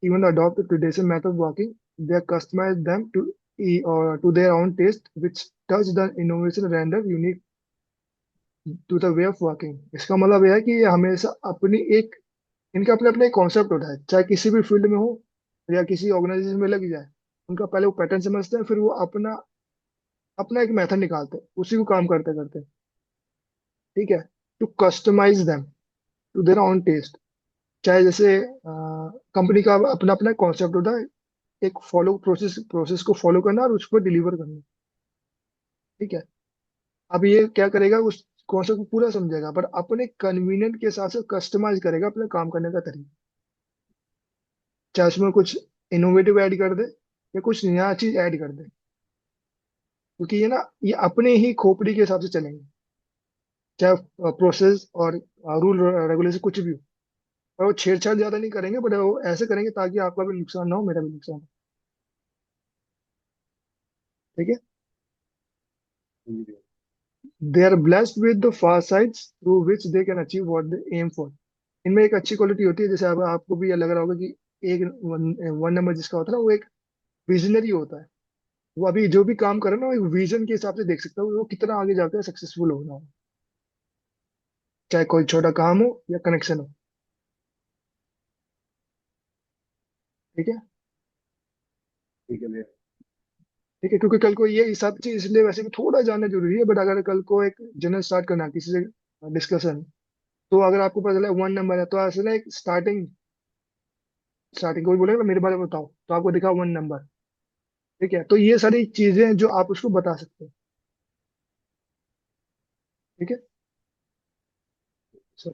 even adopt the traditional method of walking. They customize them or to their own taste, which touch the innovation render unique to the way of walking। इसका मतलब यह है कि ये हमेशा अपनी एक, इनका अपने अपने कॉन्सेप्ट होता है, चाहे किसी भी फील्ड में हो या किसी ऑर्गेनाइजेशन में लग जाए। उनका पहले वो पैटर्न समझते हैं, फिर वो अपना अपना एक मेथड निकालते हैं, उसी को काम करते करते। ठीक है। To customise them, to their own taste. चाहे जैसे कंपनी का अपना अपना कॉन्सेप्ट होता है, एक फॉलो प्रोसेस प्रोसेस को फॉलो करना और उसको डिलीवर करना। ठीक है। अब ये क्या करेगा, उस कॉन्सेप्ट को पूरा समझेगा पर अपने कन्वीनियंट के हिसाब से कस्टमाइज करेगा अपने काम करने का तरीका। चाहे उसमें कुछ इनोवेटिव ऐड कर दे या कुछ नया चीज ऐड कर दे, क्योंकि ये ना, ये अपने ही खोपड़ी के हिसाब से चलेंगे। चाहे प्रोसेस और रूल रेगुलेशन कुछ भी हो, पर वो छेड़छाड़ ज्यादा नहीं करेंगे, बट वो ऐसे करेंगे ताकि आपका भी नुकसान ना हो, मेरा भी नुकसान हो। ठीक है। जी भैया। They are blessed with the far sides through which they can achieve what they aim for. इनमें एक अच्छी क्वालिटी होती है, जैसे अब आपको भी ये लग रहा होगा कि एक वन नंबर जिसका होता है ना, वो एक विजनरी होता है। वो अभी जो भी काम करे ना, वो एक विजन के हिसाब से देख सकता है वो कितना आगे जाकर सक्सेसफुल होना हो, चाहे कोई छोटा काम हो या कनेक्शन हो। ठीक है। ठीक है भैया। ठीक है, क्योंकि कल को ये सब चीज इसलिए वैसे भी थोड़ा जानना जरूरी है, बट अगर कल को एक जनरल स्टार्ट करना है किसी से डिस्कशन, तो अगर आपको पता चला वन नंबर है, तो असल में एक स्टार्टिंग स्टार्टिंग कोई बोलेगा ना मेरे बारे में बताओ, तो आपको दिखा वन नंबर। ठीक है, तो ये सारी चीजें हैं जो आप उसको बता सकते हैं। ठीक है सर।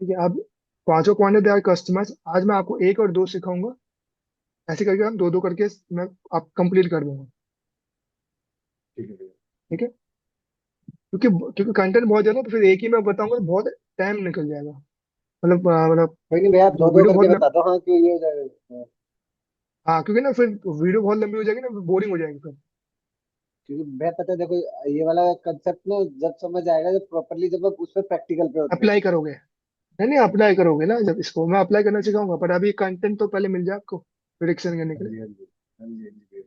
ठीक है, अब पांचों पॉइंट दे आर कस्टमाइज। आज मैं आपको एक और दो सिखाऊंगा, ऐसे करके हम दो दो करके मैं आप कंप्लीट कर दूंगा। ठीक है भैया। ठीक है, क्योंकि क्योंकि कंटेंट बहुत ज्यादा, तो फिर एक ही मैं बताऊंगा तो बहुत टाइम निकल जाएगा। मतलब कोई नहीं भैया, आप दो दो वीडियो बहुत करके बता दो, हाँ क्यों ये हो जाएगा। हाँ, हाँ, क्योंकि ना फिर वीडियो बहुत लंबी हो जाएगी ना, बोरिंग हो जाएगी फिर। क्योंकि मैं पता है देखो, ये वाला कंसेप्ट ना जब समझ आएगा, जब प्रॉपरली जब आप उस पर प्रैक्टिकल पे उतरेंगे। अप्लाई करोगे, नहीं नहीं, अप्लाई करोगे ना जब, इसको मैं अप्लाई करना सिखाऊंगा, पर अभी कंटेंट तो पहले मिल जाए आपको प्रिडिक्शन करने के हाँ लिए। जी, हाँ जी। हाँ जी, हाँ जी भैया।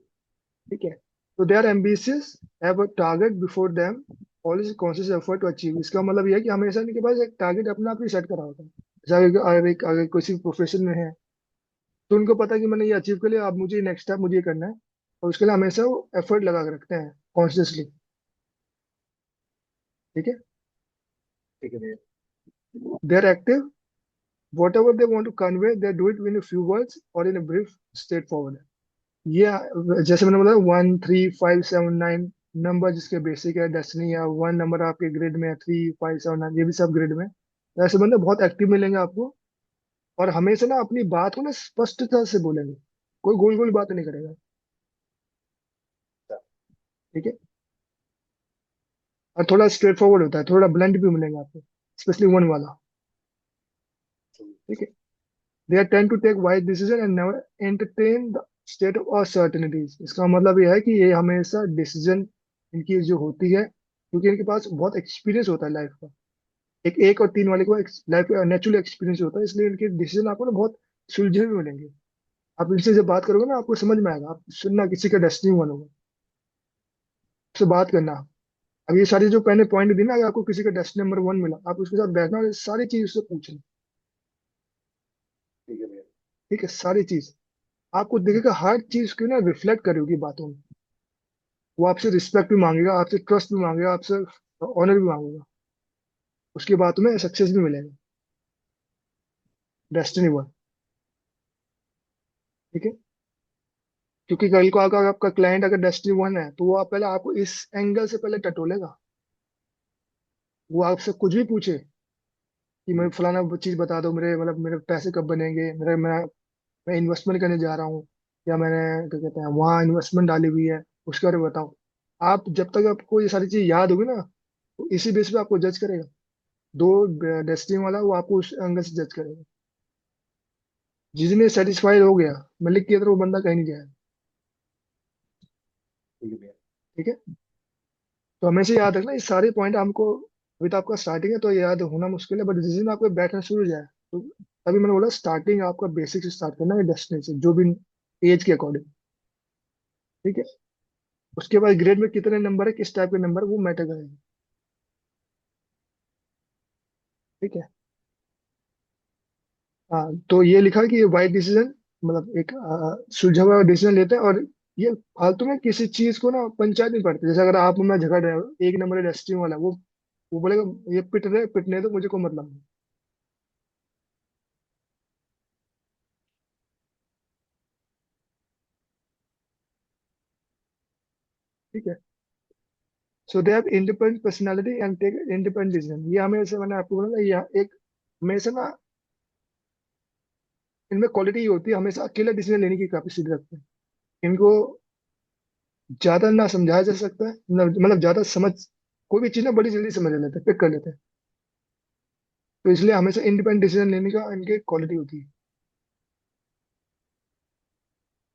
ठीक है। तो they are ambitious, have a target before them, always conscious effort to achieve. इसका मतलब यह है कि हमेशा इनके पास एक टारगेट अपना आप ही सेट करा होता है। जैसे अगर किसी प्रोफेशन में है, तो उनको पता है कि मैंने ये अचीव कर लिया, अब मुझे नेक्स्ट स्टेप मुझे ये करना है, और उसके लिए हमेशा वो एफर्ट लगा के रखते हैं कॉन्शियसली। ठीक है। ठीक है भैया। They are active, whatever they want to convey they do it in a few words or in a brief straightforward। ये जैसे मैंने बोला 1 3 5 7 9 नंबर जिसके बेसिक है, डेस्टिनी है, वन नंबर आपके ग्रिड में है, 3 5 7 9, ये भी सब ग्रिड में। तो ऐसे बंदे बहुत एक्टिव मिलेंगे आपको, और हमेशा ना अपनी बात को ना स्पष्टता से बोलेंगे, कोई गोल गोल बात नहीं करेगा। अच्छा। ठीक है। और थोड़ा स्ट्रेट फॉरवर्ड होता है, थोड़ा ब्लंट भी मिलेंगे आपको, स्पेशली वन वाला। ठीक है। They are tend to take wise decision and never entertain the state of uncertainties. इसका मतलब यह है कि ये हमेशा डिसीजन इनकी जो होती है, क्योंकि इनके पास बहुत एक्सपीरियंस होता है लाइफ का, एक एक और तीन वाले को लाइफ का नेचुरल एक्सपीरियंस होता है, इसलिए इनके डिसीजन आपको ना बहुत सुलझे हुए मिलेंगे। आप इनसे जब बात करोगे ना, आपको समझ में आएगा। आप सुनना किसी का डेस्टिनी वन होगा, उससे बात करना। अब ये सारी जो मैंने पॉइंट दी ना, अगर आपको किसी का डेस्टिनी नंबर वन मिला, आप उसके साथ बैठना और ये सारी चीज उससे पूछना। ठीक है भैया। ठीक है, सारी चीज आपको दिखेगा, हर चीज की ना रिफ्लेक्ट करेगी बातों में। वो आपसे रिस्पेक्ट भी मांगेगा, आपसे ट्रस्ट भी मांगेगा, आपसे ऑनर भी मांगेगा, उसकी बातों में सक्सेस भी मिलेगा। Destiny one. ठीक है। क्योंकि कल को अगर आपका क्लाइंट अगर डेस्टिनी वन है, तो वो आप पहले आपको इस एंगल से पहले टटोलेगा। वो आपसे कुछ भी पूछे कि मैं फलाना चीज बता दो, मेरे मतलब मेरे पैसे कब बनेंगे, मैं इन्वेस्टमेंट करने जा रहा हूँ, या मैंने क्या कहते हैं वहाँ इन्वेस्टमेंट डाली हुई है, उसके बारे में बताओ। आप जब तक आपको ये सारी चीज याद होगी ना, तो इसी बेस पे आपको जज करेगा। दो डेस्टिनी वाला वो आपको उस एंगल से जज करेगा। जिस दिन सेटिस्फाइड हो गया मलिक की तरह, वो बंदा कहीं नहीं जाएगा। ठीक है भैया। ठीक है। तो हमेशा याद रखना, ये सारे पॉइंट हमको, अभी तो आपका स्टार्टिंग है तो याद होना मुश्किल है, बट जिस दिन आपको बैठना शुरू हो जाए, तो तभी मैंने बोला स्टार्टिंग आपका बेसिक से स्टार्ट करना है, डेस्टिनी से, जो भी एज के अकॉर्डिंग। ठीक है। उसके बाद ग्रेड में कितने नंबर है, किस टाइप के नंबर, वो मैटर करेगा। ठीक है। हाँ, तो ये लिखा कि वाइट डिसीजन मतलब एक सुलझा हुआ डिसीजन लेते हैं, और ये फालतू में किसी चीज को ना पंचायत नहीं पड़ती। जैसे अगर आप मैं झगड़ रहे हो, एक नंबर है रेस्टिंग वाला, वो बोलेगा ये पिट रहे पिटने दो, मुझे कोई मतलब नहीं। ठीक है। So they have independent personality and take independent decision. ये हमेशा मैंने आपको बोला ना, ये एक हमेशा ना इनमें क्वालिटी ये होती है, हमेशा अकेला डिसीजन लेने की कैपेसिटी रखते हैं। इनको ज्यादा ना समझाया जा सकता है, मतलब ज्यादा समझ, कोई भी चीज ना बड़ी जल्दी समझ लेते हैं, पिक कर लेते हैं। तो इसलिए हमेशा इंडिपेंडेंट डिसीजन लेने का इनके क्वालिटी होती है।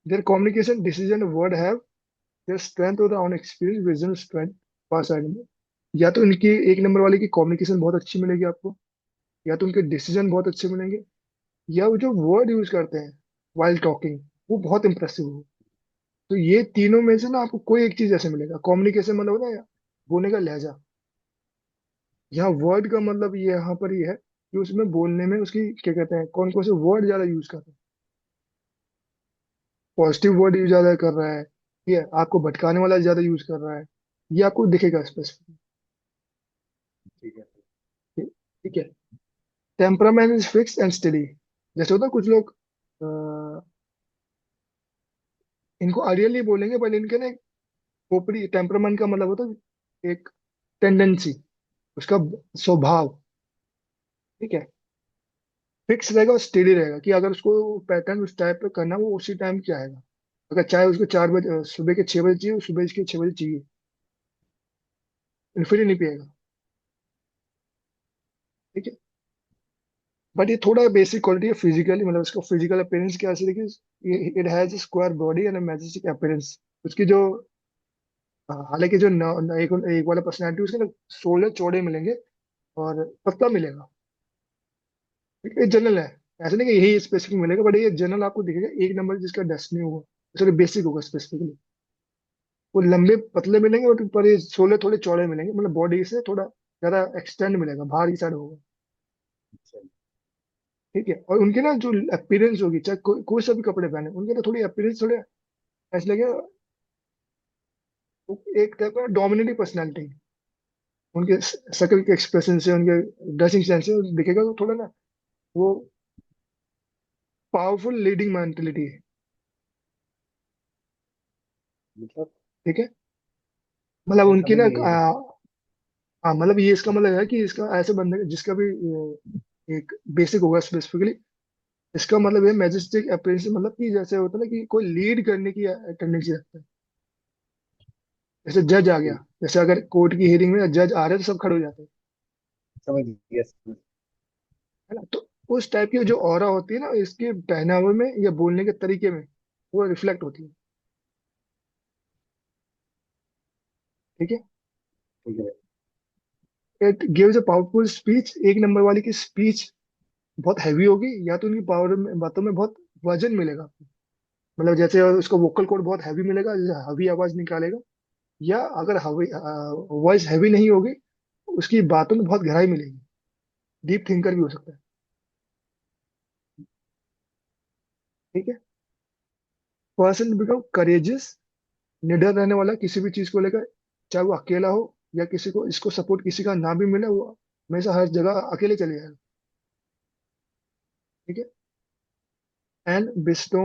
Their communication decision word have their strength और ऑन एक्सपीरियंस विजन स्ट्रेंथ पास साइड में। या तो इनकी एक नंबर वाले की कम्युनिकेशन बहुत अच्छी मिलेगी आपको, या तो उनके डिसीजन बहुत अच्छे मिलेंगे, या वो जो वर्ड यूज करते हैं वाइल टॉकिंग, वो बहुत इंप्रेसिव हो। तो ये तीनों में से ना आपको कोई एक चीज ऐसे मिलेगा। कम्युनिकेशन मतलब होता है बोलने का लहजा। यहाँ वर्ड का मतलब ये यहाँ पर ये है कि उसमें बोलने में उसकी क्या कहते हैं, कौन कौन से वर्ड ज्यादा यूज करते हैं। पॉजिटिव वर्ड यूज ज्यादा कर रहा है, ठीक है, आपको भटकाने वाला ज्यादा यूज कर रहा है, ये आपको दिखेगा स्पेसिफिक। ठीक है। ठीक है। Temperament is fix and study. जैसे होता है कुछ लोग इनको आइडियली बोलेंगे, पर इनके ना खोपड़ी, टेम्परामेंट का मतलब होता है एक टेंडेंसी, उसका स्वभाव। ठीक है। फिक्स रहेगा और स्टेडी रहेगा कि अगर उसको पैटर्न उस टाइप पे करना, वो उसी टाइम क्या आएगा। अगर चाहे उसको 4 बजे सुबह के 6 बजे चाहिए, सुबह के 6 बजे चाहिए, फिर ही नहीं पिएगा। ठीक है। बट ये थोड़ा बेसिक क्वालिटी है फिजिकली, मतलब उसका फिजिकल अपीयरेंस क्या ऐसे देखिए, it has square body and majestic appearance. उसकी जो हालांकि जो एक एक वाला पर्सनैलिटी, उसके ना शोल्डर चौड़े मिलेंगे और पतला मिलेगा। ठीक है, ये जनरल है, ऐसा नहीं कि यही स्पेसिफिक मिलेगा, बट ये जनरल आपको दिखेगा। एक नंबर जिसका डेस्टिनी होगा, सॉरी बेसिक होगा स्पेसिफिकली, वो लंबे पतले मिलेंगे, बट पर ये शोल्डर थोड़े चौड़े मिलेंगे, मतलब बॉडी से थोड़ा ज्यादा एक्सटेंड मिलेगा, बाहर की साइड होगा। अच्छा। ठीक है। और उनके ना जो अपीयरेंस होगी, चाहे कोई सा भी कपड़े पहने, उनके ना थोड़ी अपीयरेंस थोड़े ऐसे लगेगा, वो एक टाइप का डोमिनेटिंग पर्सनैलिटी, उनके शक्ल के एक्सप्रेशन से, उनके ड्रेसिंग सेंस से दिखेगा तो थोड़ा ना वो पावरफुल लीडिंग मेंटेलिटी है। मतलब ठीक है। मतलब मैं उनकी समझ ना नहीं है। हाँ, मतलब ये इसका मतलब है कि इसका ऐसे बंदे जिसका भी एक बेसिक होगा स्पेसिफिकली, इसका मतलब ये मैजेस्टिक अपीयरेंस, मतलब कि जैसे होता है ना कि कोई लीड करने की टेंडेंसी रखता है। जैसे जज आ गया, ठीक। जैसे अगर कोर्ट की हियरिंग में जज आ रहे हैं तो सब खड़े हो जाते हैं, समझ गया, समझ। है ना। तो उस टाइप की जो ऑरा होती है ना, इसके पहनावे में या बोलने के तरीके में वो रिफ्लेक्ट होती है। ठीक है। ठीक है। It gives a powerful speech. एक नंबर वाली की स्पीच बहुत हैवी होगी, या तो उनकी पावर में बातों में बहुत वजन मिलेगा आपको, मतलब जैसे उसका वोकल कॉर्ड बहुत हैवी मिलेगा, हैवी आवाज निकालेगा। या अगर हवी वॉइस हैवी नहीं होगी, उसकी बातों में बहुत गहराई मिलेगी, डीप थिंकर भी हो सकता है। ठीक है। पर्सन बिकम करेजियस, निडर रहने वाला किसी भी चीज को लेकर, चाहे वो अकेला हो या किसी को इसको सपोर्ट किसी का ना भी मिले, वो हमेशा हर जगह अकेले चले जाएगा। ठीक है। एंड बिस्टो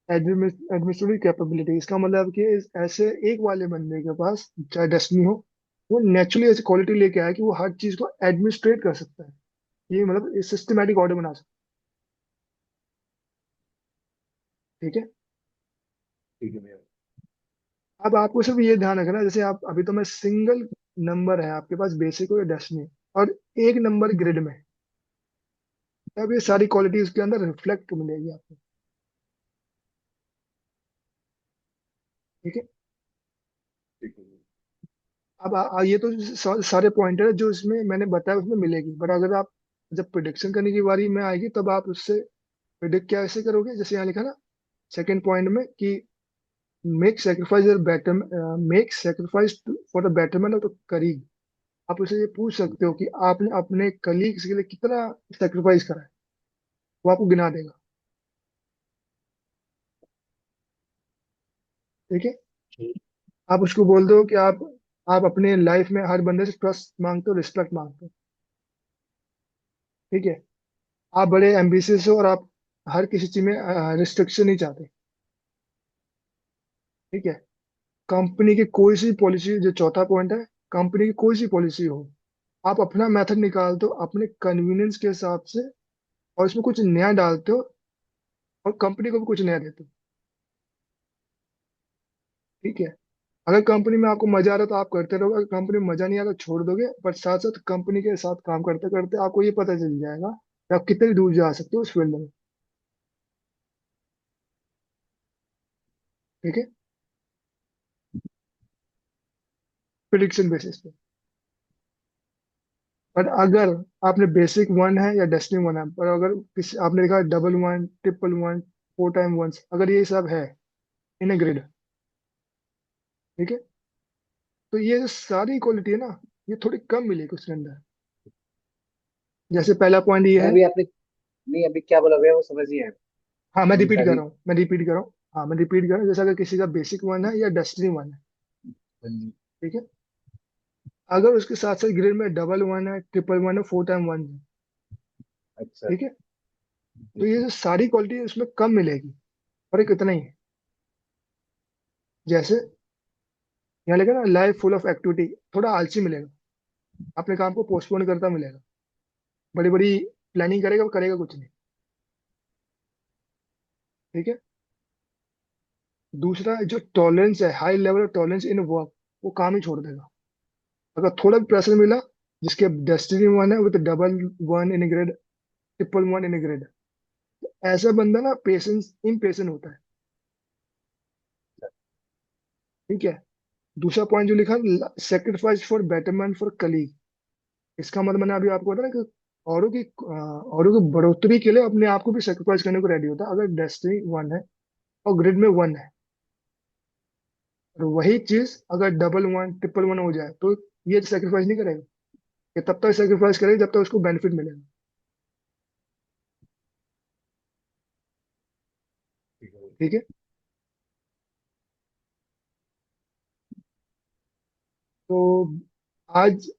एडमिनिस्ट्रेटिव कैपेबिलिटी, इसका मतलब कि ऐसे एक वाले बंदे के पास चाहे डेस्टिनी हो, वो नेचुरली ऐसी क्वालिटी लेके आया कि वो हर चीज को एडमिनिस्ट्रेट कर सकता है। ये मतलब सिस्टमैटिक ऑर्डर बना सकता है। ठीक है। ठीक है भैया। अब आपको सिर्फ ये ध्यान रखना, जैसे आप अभी तो मैं सिंगल नंबर है आपके पास, बेसिक हो या डेस्टिनी, और एक नंबर ग्रिड में, अब ये सारी क्वालिटी उसके अंदर रिफ्लेक्ट मिलेगी आपको। ठीक है। ठीक है भैया। अब ये तो सारे पॉइंटर है जो इसमें मैंने बताया उसमें मिलेगी, बट अगर आप जब प्रिडिक्शन करने की बारी में आएगी, तब आप उससे प्रिडिक्ट कैसे करोगे। जैसे यहाँ लिखा ना सेकंड पॉइंट में कि make sacrifice for the betterment of the colleague. आप उसे ये पूछ सकते हो कि आपने अपने कलीग्स के लिए कितना सेक्रीफाइस करा है, वो आपको गिना देगा। ठीक है। ठीक। आप उसको बोल दो कि आप अपने लाइफ में हर बंदे से ट्रस्ट मांगते हो, रिस्पेक्ट मांगते हो। ठीक है। आप बड़े एम्बिशियस हो और आप हर किसी चीज में रिस्ट्रिक्शन नहीं चाहते। ठीक है। कंपनी की कोई सी पॉलिसी, जो चौथा पॉइंट है, कंपनी की कोई सी पॉलिसी हो, आप अपना मेथड निकालते हो अपने कन्वीनियंस के हिसाब से, और इसमें कुछ नया डालते हो, और कंपनी को भी कुछ नया देते हो। ठीक है। अगर कंपनी में आपको मजा आ रहा है तो आप करते रहोगे, अगर कंपनी में मजा नहीं आ रहा तो छोड़ दोगे, पर साथ साथ कंपनी के साथ काम करते करते आपको ये पता चल जाएगा कि आप कितनी दूर जा सकते हो उस फील्ड में। ठीक है। प्रिडिक्शन बेसिस पे। बट अगर आपने बेसिक वन है या डेस्टिनी वन है, पर अगर किसी आपने देखा double one, triple one, four time one, अगर ये सब है इन ए ग्रिड, ठीक है, तो ये जो सारी क्वालिटी है ना, ये थोड़ी कम मिलेगी उसके अंदर। जैसे पहला पॉइंट ये मैं है। अभी आपने नहीं अभी क्या बोला भैया वो समझ नहीं आया। हाँ, मैं अभी रिपीट कर सारी। रहा हूँ, मैं रिपीट कर रहा हूँ। हाँ, मैं रिपीट कर रहा हूँ, जैसे अगर किसी का बेसिक वन है या डेस्टिनी वन है, हाँ जी। ठीक है, अगर उसके साथ साथ ग्रिड में डबल वन है, ट्रिपल वन है, फोर टाइम वन है, अच्छा। ठीक है, तो ठीक ये है। जो सारी क्वालिटी उसमें कम मिलेगी, पर एक इतना ही है। जैसे यहाँ लिखा ना, लाइफ फुल ऑफ एक्टिविटी, थोड़ा आलसी मिलेगा, अपने काम को पोस्टपोन करता मिलेगा, बड़ी बड़ी प्लानिंग करेगा, वो करेगा कुछ नहीं। ठीक है। दूसरा, जो टॉलरेंस है, high level of tolerance in work, वो काम ही छोड़ देगा अगर थोड़ा भी प्रेशर मिला। जिसके डेस्टिनी वन है with double one in grade, triple one in grade, ऐसा बंदा ना पेशेंस इम्पेशेंट होता है। ठीक है। दूसरा पॉइंट जो लिखा, sacrifice for betterment for colleague, इसका मतलब मैंने अभी आपको बताया ना कि औरों की बढ़ोतरी के लिए अपने आप को भी सेक्रीफाइस करने को रेडी होता है, अगर डेस्टिनी वन है और ग्रिड में वन है। और वही चीज अगर डबल वन, ट्रिपल वन हो जाए तो ये सेक्रीफाइस नहीं करेगा, ये तब तक सेक्रीफाइस करेगा जब तक उसको बेनिफिट मिलेगा। ठीक है। ठीक है। तो आज